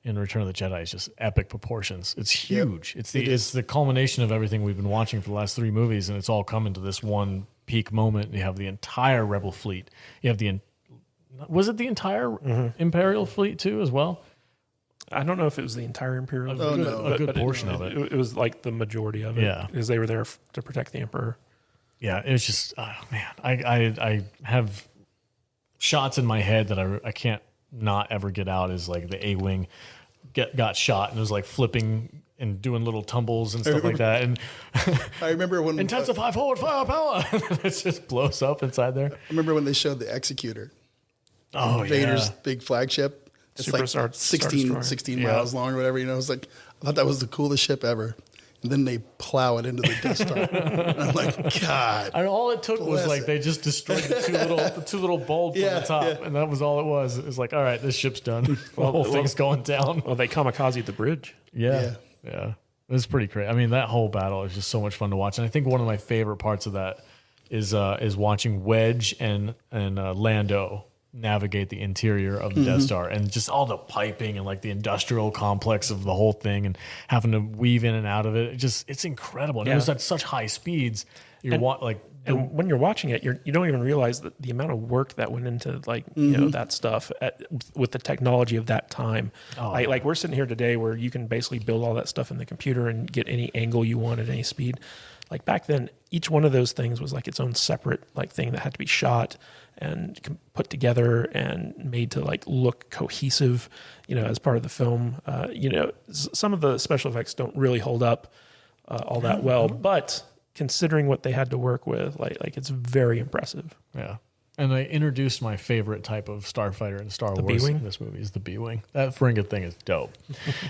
Return of the Jedi is just epic proportions. It's huge. Yep. It's the culmination of everything we've been watching for the last 3 movies, and it's all coming to this one peak moment. You have the entire Rebel fleet. You have was it the entire Imperial fleet too as well? I don't know if it was the entire Imperial fleet. A good portion of it. It was like the majority of it. Yeah, because they were there to protect the Emperor. Yeah, it was just man. I have shots in my head that I can't not ever get out. Is like the A-wing got shot and it was like flipping and doing little tumbles and stuff like that. And I remember when intensify forward firepower. It just blows up inside there. I remember when they showed the Executor. Oh, Vader's yeah. big flagship. It's Super like Star 16 miles long or whatever. You know, it's like I thought that was the coolest ship ever. And then they plow it into the Death Star. And I'm like, God. And all it took was like they just destroyed the two little bulbs on the top, and that was all it was. It was like, all right, this ship's done. The whole thing's going down. Well, they kamikaze the bridge. Yeah. It was pretty crazy. I mean, that whole battle is just so much fun to watch, and I think one of my favorite parts of that is watching Wedge and Lando navigate the interior of the Death Star, and just all the piping and like the industrial complex of the whole thing, and having to weave in and out of it. It's incredible. And it was at such high speeds. And when you're watching it, you don't even realize that the amount of work that went into that stuff with the technology of that time. Like we're sitting here today where you can basically build all that stuff in the computer and get any angle you want at any speed. Like back then, each one of those things was like its own separate like thing that had to be shot and put together and made to like look cohesive, as part of the film. Some of the special effects don't really hold up all that well, but considering what they had to work with, like it's very impressive. Yeah. And I introduced my favorite type of starfighter in Star Wars B-wing? in this movie is the B-wing. That friggin' thing is dope.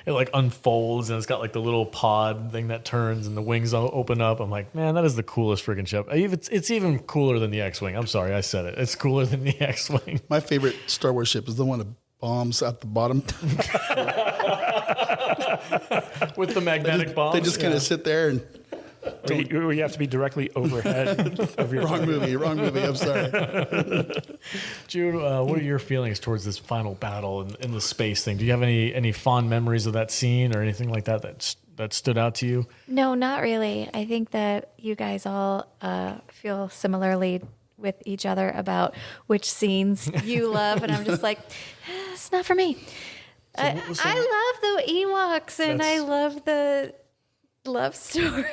It like unfolds and it's got like the little pod thing that turns and the wings open up. I'm like, man, that is the coolest friggin' ship. It's even cooler than the X-wing. I'm sorry, I said it. It's cooler than the X-wing. My favorite Star Wars ship is the one that bombs at the bottom. With the magnetic bombs. They just kind of sit there and... You have to be directly overhead of your Wrong movie. I'm sorry. Jude, what are your feelings towards this final battle and the space thing? Do you have any fond memories of that scene or anything like that stood out to you? No, not really. I think that you guys all feel similarly with each other about which scenes you love, and I'm just like, it's not for me. I love the Ewoks, and I love the love story.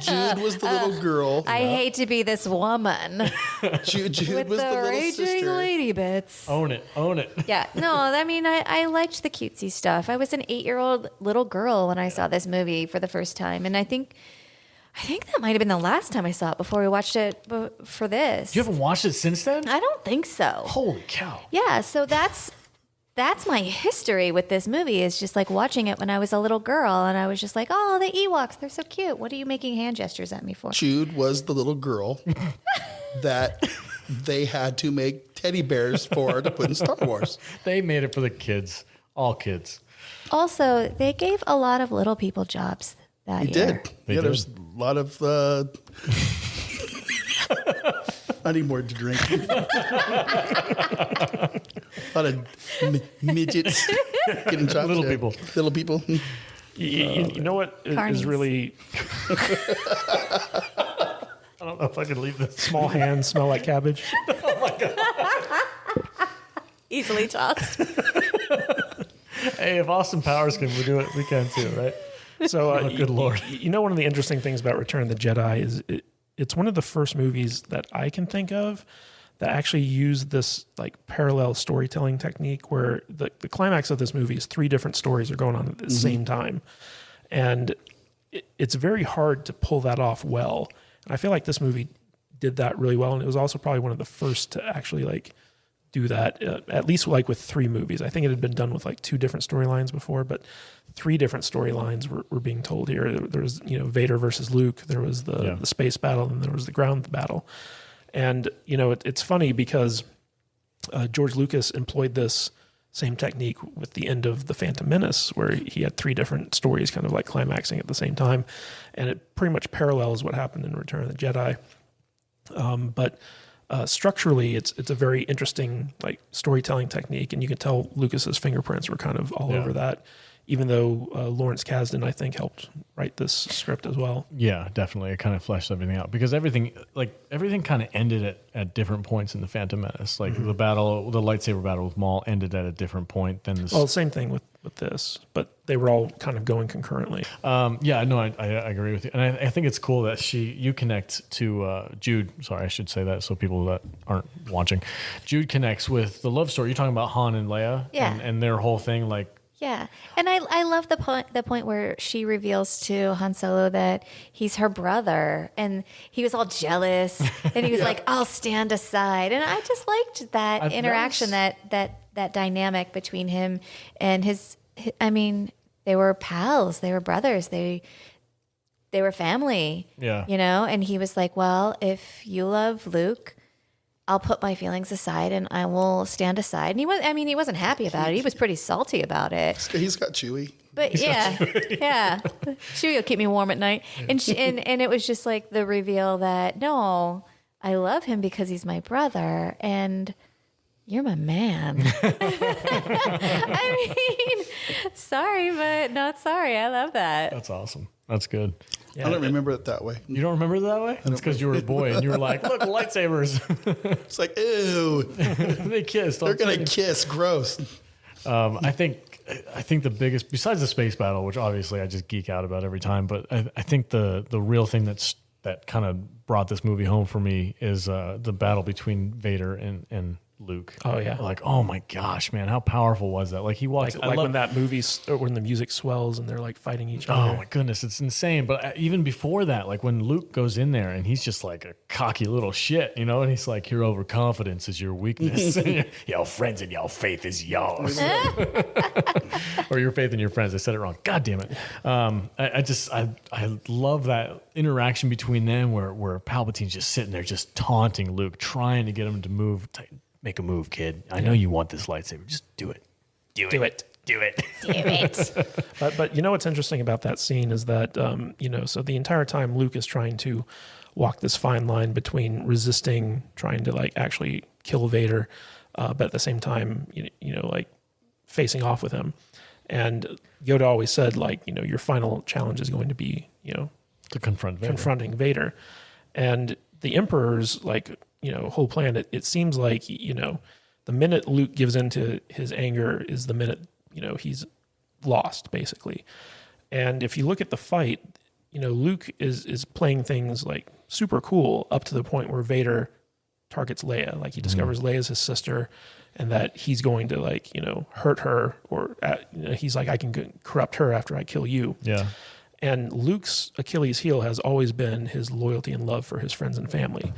Jude was the little girl. I hate to be this woman. Jude with was the little raging sister. lady bits. Own it. Yeah, no, I mean, I liked the cutesy stuff. I was an 8-year-old little girl when I saw this movie for the first time, and I think that might have been the last time I saw it before we watched it for this. You haven't watched it since then? I don't think so. Holy cow. Yeah, so that's my history with this movie, is just like watching it when I was a little girl, and I was just like, oh, the Ewoks, they're so cute. What are you making hand gestures at me for? Jude was the little girl that they had to make teddy bears for to put in Star Wars. They made it for the kids. All kids. Also, they gave a lot of little people jobs that year. They did. There's a lot of... I need more to drink. A lot of midgets getting chopped. Little people. Little people. You know what Carnies. is really... I don't know if I can leave this. Small hands smell like cabbage. Easily tossed. Hey, if Austin Powers can do it, we can too, right? So, good Lord. One of the interesting things about Return of the Jedi is it's one of the first movies that I can think of that actually used this like parallel storytelling technique where the climax of this movie is 3 different stories are going on at the same time. And it's very hard to pull that off well. And I feel like this movie did that really well, and it was also probably one of the first to actually like do that, at least like with 3 movies. I think it had been done with like 2 different storylines before, but 3 different storylines were being told here. There was, Vader versus Luke, there was the space battle, and there was the ground battle. And, it's funny because George Lucas employed this same technique with the end of The Phantom Menace, where he had 3 different stories kind of like climaxing at the same time. And it pretty much parallels what happened in Return of the Jedi. But structurally, it's a very interesting like storytelling technique, and you can tell Lucas's fingerprints were kind of all over that. Even though Lawrence Kasdan, I think, helped write this script as well. Yeah, definitely. It kind of fleshed everything out because everything kind of ended at different points in the Phantom Menace. Like the lightsaber battle with Maul ended at a different point than this. Well, same thing with this, but they were all kind of going concurrently. Yeah, no, I agree with you, and I think it's cool that you connect to Jude. Sorry, I should say that so people that aren't watching, Jude connects with the love story. You're talking about Han and Leia, and their whole thing, like. Yeah, and I love the point where she reveals to Han Solo that he's her brother, and he was all jealous, and he was like, "I'll stand aside," and I just liked that interaction, that dynamic between him and his. I mean, they were pals, they were brothers, they were family. Yeah, and he was like, "Well, if you love Luke, I'll put my feelings aside and I will stand aside." And he wasn't happy about it. He was pretty salty about it. He's got Chewie. But yeah. Chewie will keep me warm at night. And it was just like the reveal that, no, I love him because he's my brother and you're my man. I mean, sorry, but not sorry. I love that. That's awesome. That's good. Yeah, I don't remember it that way. You don't remember it that way? It's because you were a boy and you were like, look, lightsabers. It's like, ew. They kissed. They're going to kiss. Gross. I think the biggest, besides the space battle, which obviously I just geek out about every time, but I think the real thing that kind of brought this movie home for me is the battle between Vader and Luke. Oh yeah, like, oh my gosh, man, how powerful was that? Like he walks, like when that movie, when the music swells and they're like fighting each other. Oh my goodness, it's insane. But even before that, like when Luke goes in there and he's just like a cocky little shit, and he's like, your overconfidence is your weakness. Your friends and your faith is yours. Or your faith in your friends. I said it wrong. God damn it. I love that interaction between them where Palpatine's just sitting there just taunting Luke, trying to get him to move. Make a move, kid. I know you want this lightsaber. Just do it. Do it. But what's interesting about that scene is that, so the entire time Luke is trying to walk this fine line between resisting, trying to like actually kill Vader, but at the same time, like facing off with him. And Yoda always said, like, your final challenge is going to be, to confronting Vader. And the Emperor's like, whole plan, it seems like, the minute Luke gives into his anger is the minute, he's lost, basically. And if you look at the fight, Luke is playing things like super cool up to the point where Vader targets Leia. Like he discovers Leia's his sister and that he's going to like, hurt her or, he's like, I can corrupt her after I kill you. Yeah. And Luke's Achilles heel has always been his loyalty and love for his friends and family.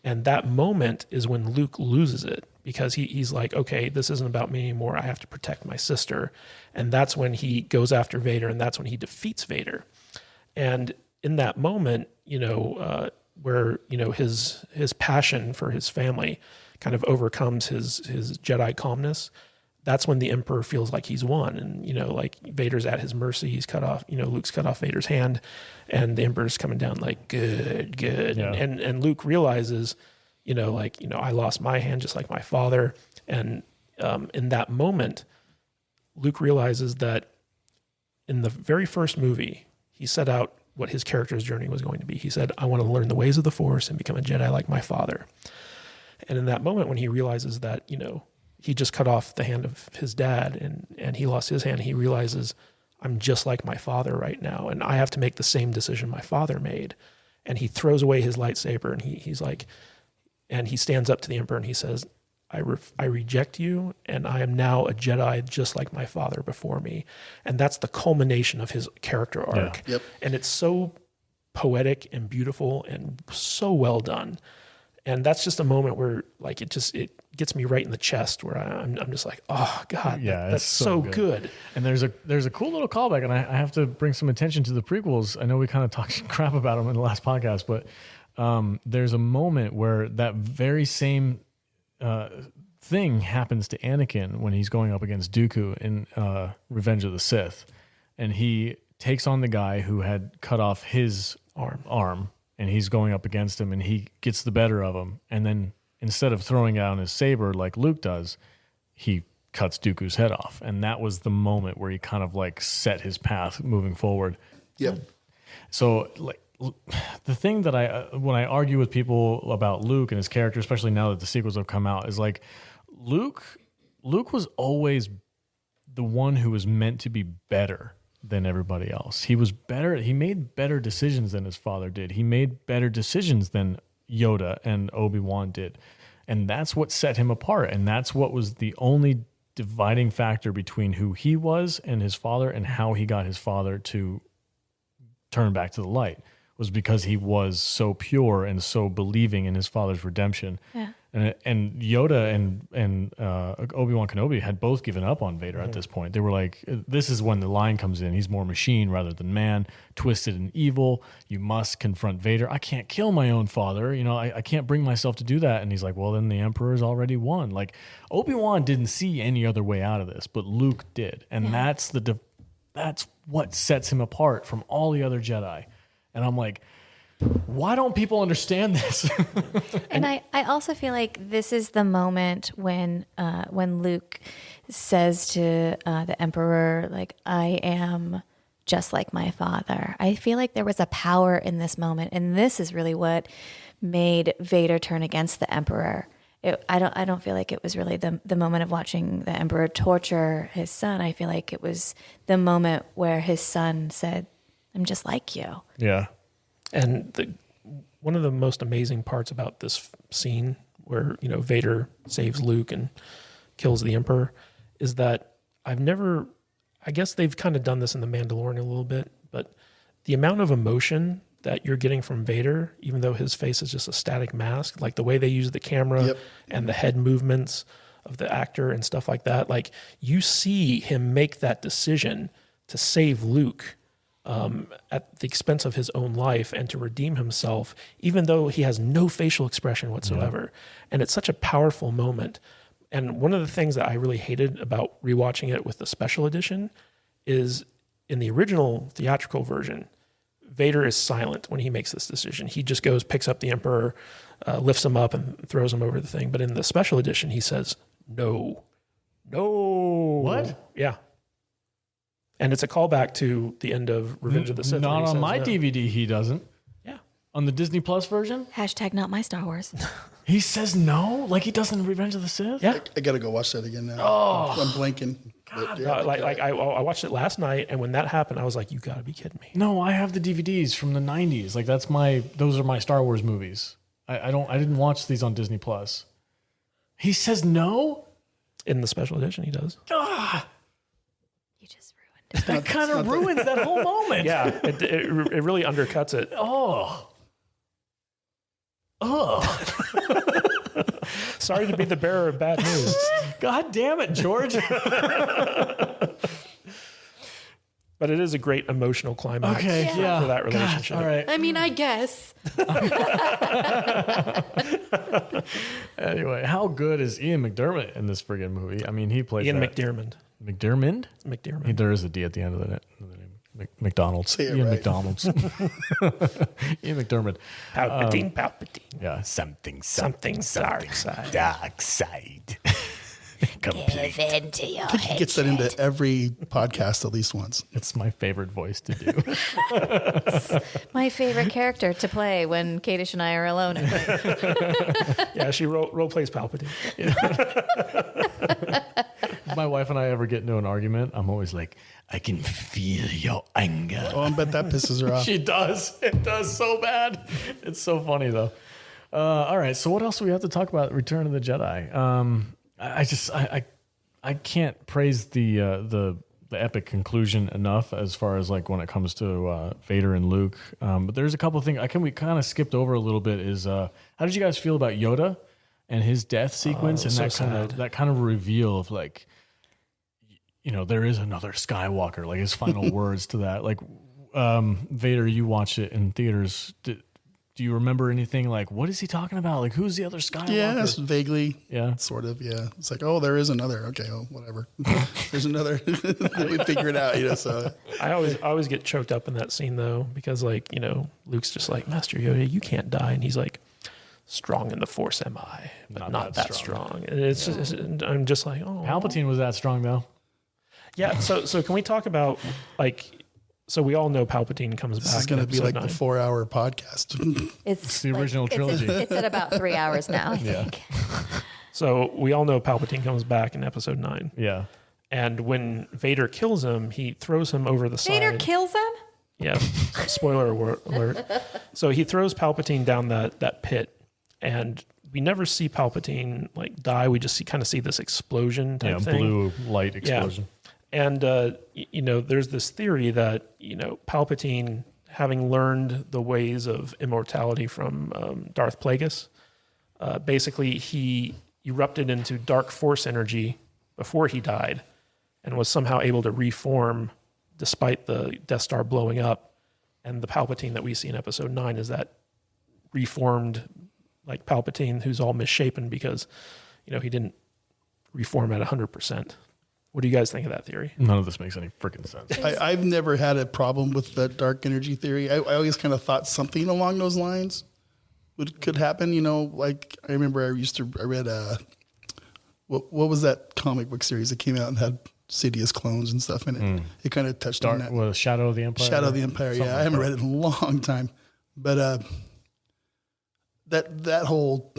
And that moment is when Luke loses it because he's like, okay, this isn't about me anymore. I have to protect my sister. And that's when he goes after Vader, and that's when he defeats Vader. And in that moment, where, his passion for his family kind of overcomes his Jedi calmness, that's when the Emperor feels like he's won. And, like Vader's at his mercy. He's cut off, Luke's cut off Vader's hand and the Emperor's coming down like, good. Yeah. And Luke realizes, I lost my hand just like my father. And in that moment, Luke realizes that in the very first movie, he set out what his character's journey was going to be. He said, I want to learn the ways of the Force and become a Jedi like my father. And in that moment, when he realizes that, he just cut off the hand of his dad and he lost his hand, he realizes, I'm just like my father right now, and I have to make the same decision my father made. And he throws away his lightsaber and he's like, and he stands up to the Emperor and he says, I reject you, and I am now a Jedi just like my father before me. And that's the culmination of his character arc. Yeah. Yep. And it's so poetic and beautiful and so well done. And that's just a moment where like it gets me right in the chest where I'm just like, oh God, that's so good. And there's a cool little callback, and I have to bring some attention to the prequels. I know we kind of talked crap about them in the last podcast, but there's a moment where that very same thing happens to Anakin when he's going up against Dooku in Revenge of the Sith, and he takes on the guy who had cut off his arm, and he's going up against him, and he gets the better of him, and then instead of throwing down his saber like Luke does, he cuts Dooku's head off, and that was the moment where he kind of like set his path moving forward. Yep. So like the thing that when I argue with people about Luke and his character, especially now that the sequels have come out, is like Luke was always the one who was meant to be better than everybody else. He was better. He made better decisions than his father did. He made better decisions than Yoda and Obi-Wan did. And that's what set him apart. And that's what was the only dividing factor between who he was and his father, and how he got his father to turn back to the light, was because he was so pure and so believing in his father's redemption. Yeah. And Yoda and Obi-Wan Kenobi had both given up on Vader at this point. They were like, this is when the line comes in. He's more machine rather than man, twisted and evil. You must confront Vader. I can't kill my own father. You know, I can't bring myself to do that. And he's like, well, then the Emperor's already won. Like, Obi-Wan didn't see any other way out of this, but Luke did. And that's what sets him apart from all the other Jedi. And I'm like, why don't people understand this? And I also feel like this is the moment when Luke says to the Emperor, like, I am just like my father. I feel like there was a power in this moment, and this is really what made Vader turn against the Emperor. I don't feel like it was really the moment of watching the Emperor torture his son. I feel like it was the moment where his son said, I'm just like you. Yeah. And one of the most amazing parts about this scene where, you know, Vader saves Luke and kills the Emperor is that I guess they've kind of done this in The Mandalorian a little bit, but the amount of emotion that you're getting from Vader, even though his face is just a static mask, like the way they use the camera and the head movements of the actor and stuff like that, like you see him make that decision to save Luke at the expense of his own life and to redeem himself, even though he has no facial expression whatsoever. And it's such a powerful moment. And one of the things that I really hated about rewatching it with the special edition is in the original theatrical version, Vader is silent when he makes this decision. He just goes, picks up the Emperor, lifts him up and throws him over the thing. But in the special edition, he says, no. What? Yeah. And it's a callback to the end of Revenge of the Sith. Not on says my no. DVD, he doesn't. Yeah. On the Disney Plus version, #, not my Star Wars. he says no, like he does in Revenge of the Sith. Yeah. I got to go watch that again now. Oh. I'm blanking. But yeah, I watched it last night, and when that happened, I was like, you got to be kidding me. No, I have the DVDs from the 90s. Like those are my Star Wars movies. I didn't watch these on Disney Plus. He says no? In the special edition, he does. You just ruined it. That kind of ruins that whole moment. Yeah, it really undercuts it. Oh. Sorry to be the bearer of bad news. God damn it, George. But it is a great emotional climax Okay, yeah. for that relationship. God, all right. I mean, I guess. Anyway, how good is Ian McDermott in this friggin' movie? I mean, he plays Ian that. McDiarmid. McDermott? There is a D at the end of the name. McDonald's. Say it Ian right. McDonald's. Ian McDermott. Palpatine. Yeah, something Dark side. dark side. Give into your I think he gets that into every podcast at least once. It's my favorite voice to do. My favorite character to play when Kadish and I are alone at night. Yeah, she role plays Palpatine. If my wife and I ever get into an argument, I'm always like, I can feel your anger. Oh, I bet that pisses her off. She does. It does so bad. It's so funny though. All right. So what else do we have to talk about? Return of the Jedi. I can't praise the the epic conclusion enough as far as like when it comes to Vader and Luke. But there's a couple of things we kind of skipped over a little bit. Is how did you guys feel about Yoda and his death sequence and that kind of reveal of like, there is another Skywalker, like his final words to that. Like Vader, you watched it in theaters. Do you remember anything like, what is he talking about? Like, who's the other Skywalker? Yeah, vaguely. Yeah. Sort of, yeah. It's like, oh, there is another. Okay, well, whatever. There's another. We figure it out, so. I always get choked up in that scene, though, because, like, Luke's just like, Master Yoda, you can't die. And he's like, strong in the Force am I, but not that strong. And it's just, I'm just like, oh. Palpatine was that strong, though. Yeah, so can we talk about, like, so we all know Palpatine comes back. This is going to be like the 4-hour podcast. It's the original trilogy. It's at about 3 hours now, I think. So we all know Palpatine comes back in episode 9. Yeah. And when Vader kills him, he throws him over the side. Vader kills him? Yeah. Spoiler alert. So he throws Palpatine down that pit, and we never see Palpatine like die. We just kind of see this explosion type thing. Blue light explosion. Yeah. And, there's this theory that, Palpatine, having learned the ways of immortality from Darth Plagueis, basically he erupted into dark force energy before he died and was somehow able to reform despite the Death Star blowing up. And the Palpatine that we see in episode 9 is that reformed, like, Palpatine who's all misshapen because, he didn't reform at 100%. What do you guys think of that theory? None of this makes any freaking sense. I've never had a problem with that dark energy theory. I always kind of thought something along those lines could happen. Like I remember I read what was that comic book series that came out and had Sidious clones and stuff in it. It kind of touched on that. Well, Shadow of the Empire. Shadow of the Empire. Yeah, I haven't read it in a long time, but that whole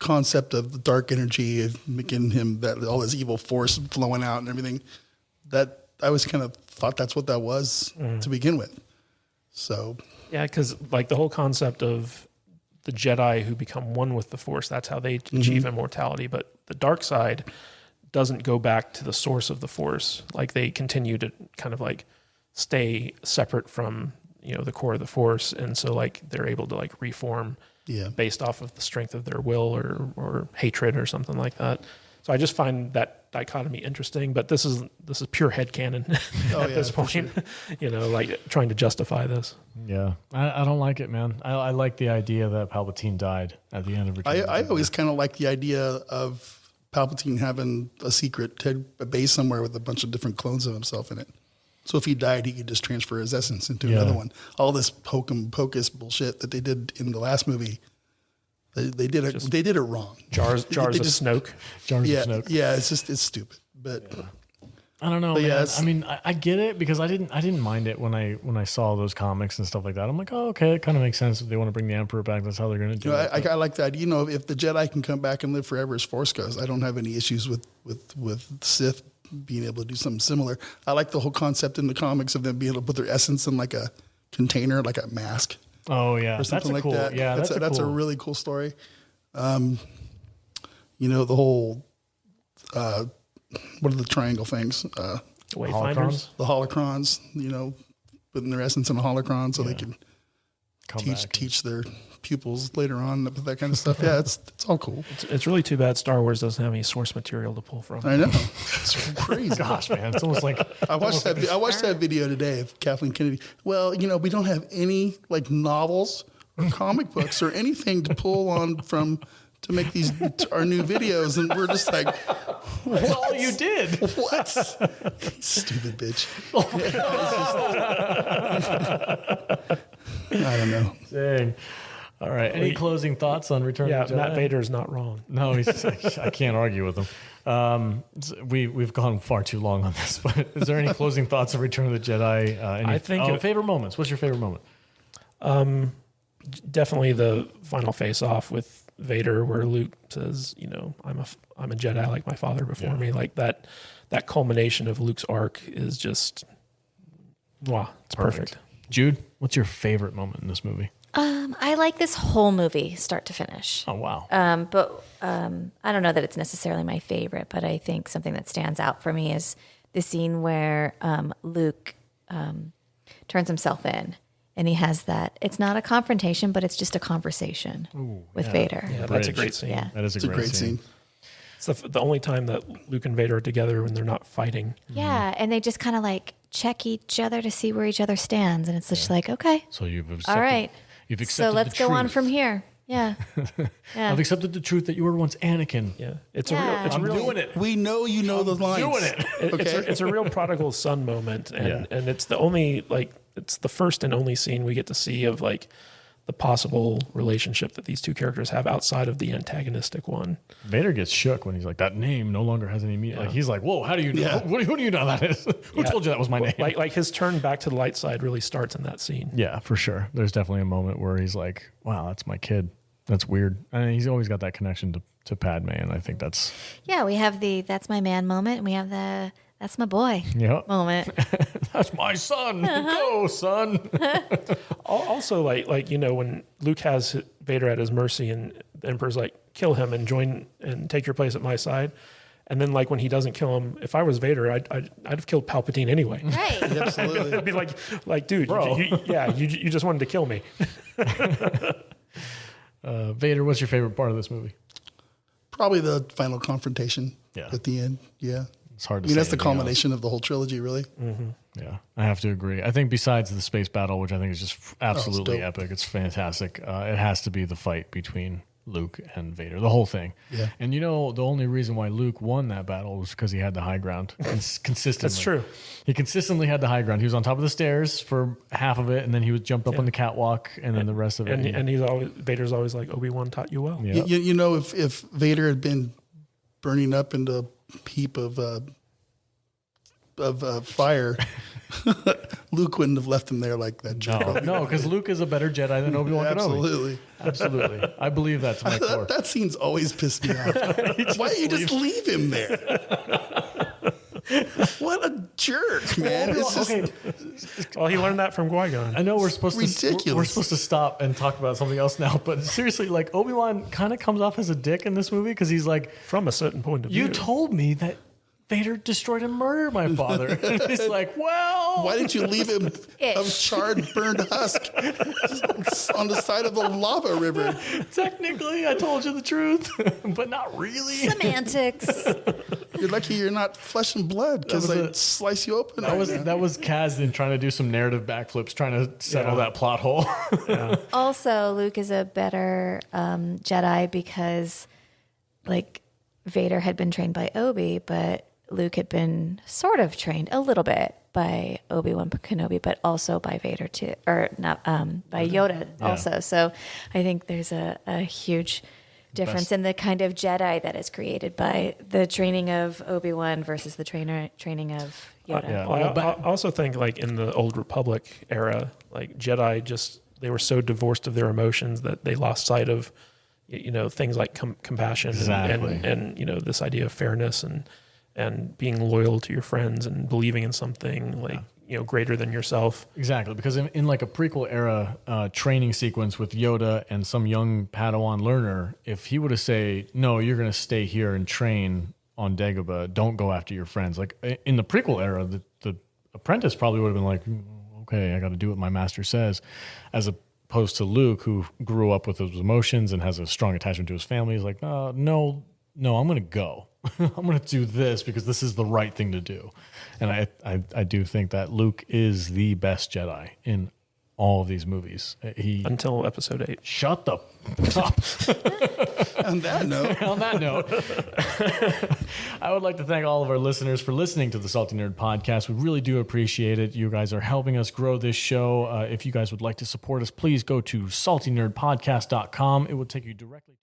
concept of the dark energy of making him that all this evil force flowing out and everything, that I always kind of thought that's what that was to begin with. So yeah, because like the whole concept of the Jedi who become one with the Force, that's how they achieve immortality. But the dark side doesn't go back to the source of the Force. Like they continue to kind of like stay separate from the core of the Force, and so like they're able to like reform. Yeah, based off of the strength of their will or hatred or something like that. So I just find that dichotomy interesting, but this is pure headcanon at this point. Sure. Like trying to justify this. Yeah, I don't like it, man. I like the idea that Palpatine died at the end of Return. I always kind of like the idea of Palpatine having a secret a base somewhere with a bunch of different clones of himself in it. So if he died, he could just transfer his essence into another one. All this hocus pocus bullshit that they did in the last movie, they did it wrong. Jars of Snoke. Jars of Snoke. Yeah, it's stupid. But I don't know, man. Yeah, I mean, I get it because I didn't mind it when I saw those comics and stuff like that. I'm like, oh, okay, it kind of makes sense if they want to bring the Emperor back. That's how they're going to do it. I like that. If the Jedi can come back and live forever as Force goes, I don't have any issues with Sith being able to do something similar. I like the whole concept in the comics of them being able to put their essence in like a container, like a mask. Oh yeah, or something like cool. that. Yeah, that's a really cool story. The whole what are the triangle things? Wayfinders, the holocrons. Putting their essence in a holocron so they can teach their pupils later on, that kind of stuff. Yeah, it's all cool. It's really too bad Star Wars doesn't have any source material to pull from. I know. It's crazy. Gosh, man. It's almost like I watched that video today of Kathleen Kennedy. Well, we don't have any like novels or comic books or anything to pull on from to make our new videos, and we're just like, that's all you did. What? Stupid bitch. I don't know. Dang. All right. Any closing thoughts on Return of the Jedi? Matt Vader is not wrong. No, I can't argue with him. We've gone far too long on this, but is there any closing thoughts on Return of the Jedi? Favorite moments. What's your favorite moment? Definitely the final face-off with Vader, where Luke says, I'm a Jedi like my father before me. Like that culmination of Luke's arc is just, wow, it's perfect. Jude, what's your favorite moment in this movie? I like this whole movie, start to finish. Oh, wow. But I don't know that it's necessarily my favorite, but I think something that stands out for me is the scene where Luke turns himself in. And he has that. It's not a confrontation, but it's just a conversation with Vader. Yeah, that's a great scene. Yeah. That is It's a great scene. It's the only time that Luke and Vader are together when they're not fighting. Yeah, and they just kind of like check each other to see where each other stands. And it's just like, okay, So you've accepted, all right. You've accepted So let's the go on truth. from here. Yeah. I've accepted the truth that you were once Anakin. Yeah, it's Yeah. a I'm real, doing it. We know you know those lines. Doing it. It's a real prodigal son moment, and it's the only it's the first and only scene we get to see of like the possible relationship that these two characters have outside of the antagonistic one. Vader gets shook when he's like, that name no longer has any meaning. Like he's like, whoa, how do you know? Yeah. Who do you know that is? Who told you that was my name? Like his turn back to the light side really starts in that scene. Yeah, for sure. There's definitely a moment where he's like, wow, that's my kid. That's weird. And he's always got that connection to Padme, and I think that's Yeah, we have the that's my man moment, and we have the that's my boy moment. that's my son. Go, son. Also, like when Luke has Vader at his mercy, and the Emperor's like, kill him and join and take your place at my side. And then, like when he doesn't kill him, if I was Vader, I'd have killed Palpatine anyway. Right. Absolutely. I'd be like, dude, Bro. you just wanted to kill me. Vader, what's your favorite part of this movie? Probably the final confrontation Yeah. at the end. Yeah. It's hard to I mean, say that's the anything else. culmination of the whole trilogy, really. Yeah, I have to agree. I think besides the space battle, which I think is just absolutely dope. epic, it's fantastic. It has to be the fight between Luke and Vader, the whole thing. Yeah. And the only reason why Luke won that battle was because he had the high ground. Consistently. That's true. He consistently had the high ground. He was on top of the stairs for half of it, and then he would jump up on the catwalk, and then the rest of it. And Vader's always like, Obi-Wan taught you well. Yeah. You know, if Vader had been burning up into a heap of fire, Luke wouldn't have left him there like that. Jerk. No, because Luke is a better Jedi than Obi-Wan Kenobi. Absolutely. Absolutely. I believe that to my core. That scene's always pissed me off. Why don't you just leave him there? What a jerk, man! It's just, Well, he learned that from Qui-Gon. I know we're supposed ridiculous. to we're supposed to stop and talk about something else now, but seriously, like Obi-Wan kind of comes off as a dick in this movie because he's like, From a certain point of view. you told me that Vader destroyed and murdered my father. And he's like, well, why didn't you leave him a charred, burned husk on the side of the lava river? technically I told you the truth, but not really. Semantics. You're lucky you're not flesh and blood because That was they slice you open. That was Kazdan trying to do some narrative backflips, trying to settle that plot hole. Also, Luke is a better Jedi because, like, Vader had been trained by Obi, but Luke had been sort of trained a little bit by Obi-Wan Kenobi, but also by Vader too, or not by Yoda also. So I think there's a huge difference in the kind of Jedi that is created by the training of Obi-Wan versus the training of Yoda. Yeah. Well, I also think like in the Old Republic era, like Jedi they were so divorced of their emotions that they lost sight of, things like compassion Exactly. and this idea of fairness and being loyal to your friends and believing in something greater than yourself. Exactly, because in like a prequel era training sequence with Yoda and some young Padawan learner, if he would have say, no, you're going to stay here and train on Dagobah, don't go after your friends. Like in the prequel era, the apprentice probably would have been like, okay, I got to do what my master says, as opposed to Luke, who grew up with those emotions and has a strong attachment to his family. He's like, no, I'm going to go. I'm going to do this because this is the right thing to do. And I do think that Luke is the best Jedi in all of these movies. Until episode 8. Shut the up. On that note, On that note, I would like to thank all of our listeners for listening to the Salty Nerd Podcast. We really do appreciate it. You guys are helping us grow this show. If you guys would like to support us, please go to saltynerdpodcast.com. It will take you directly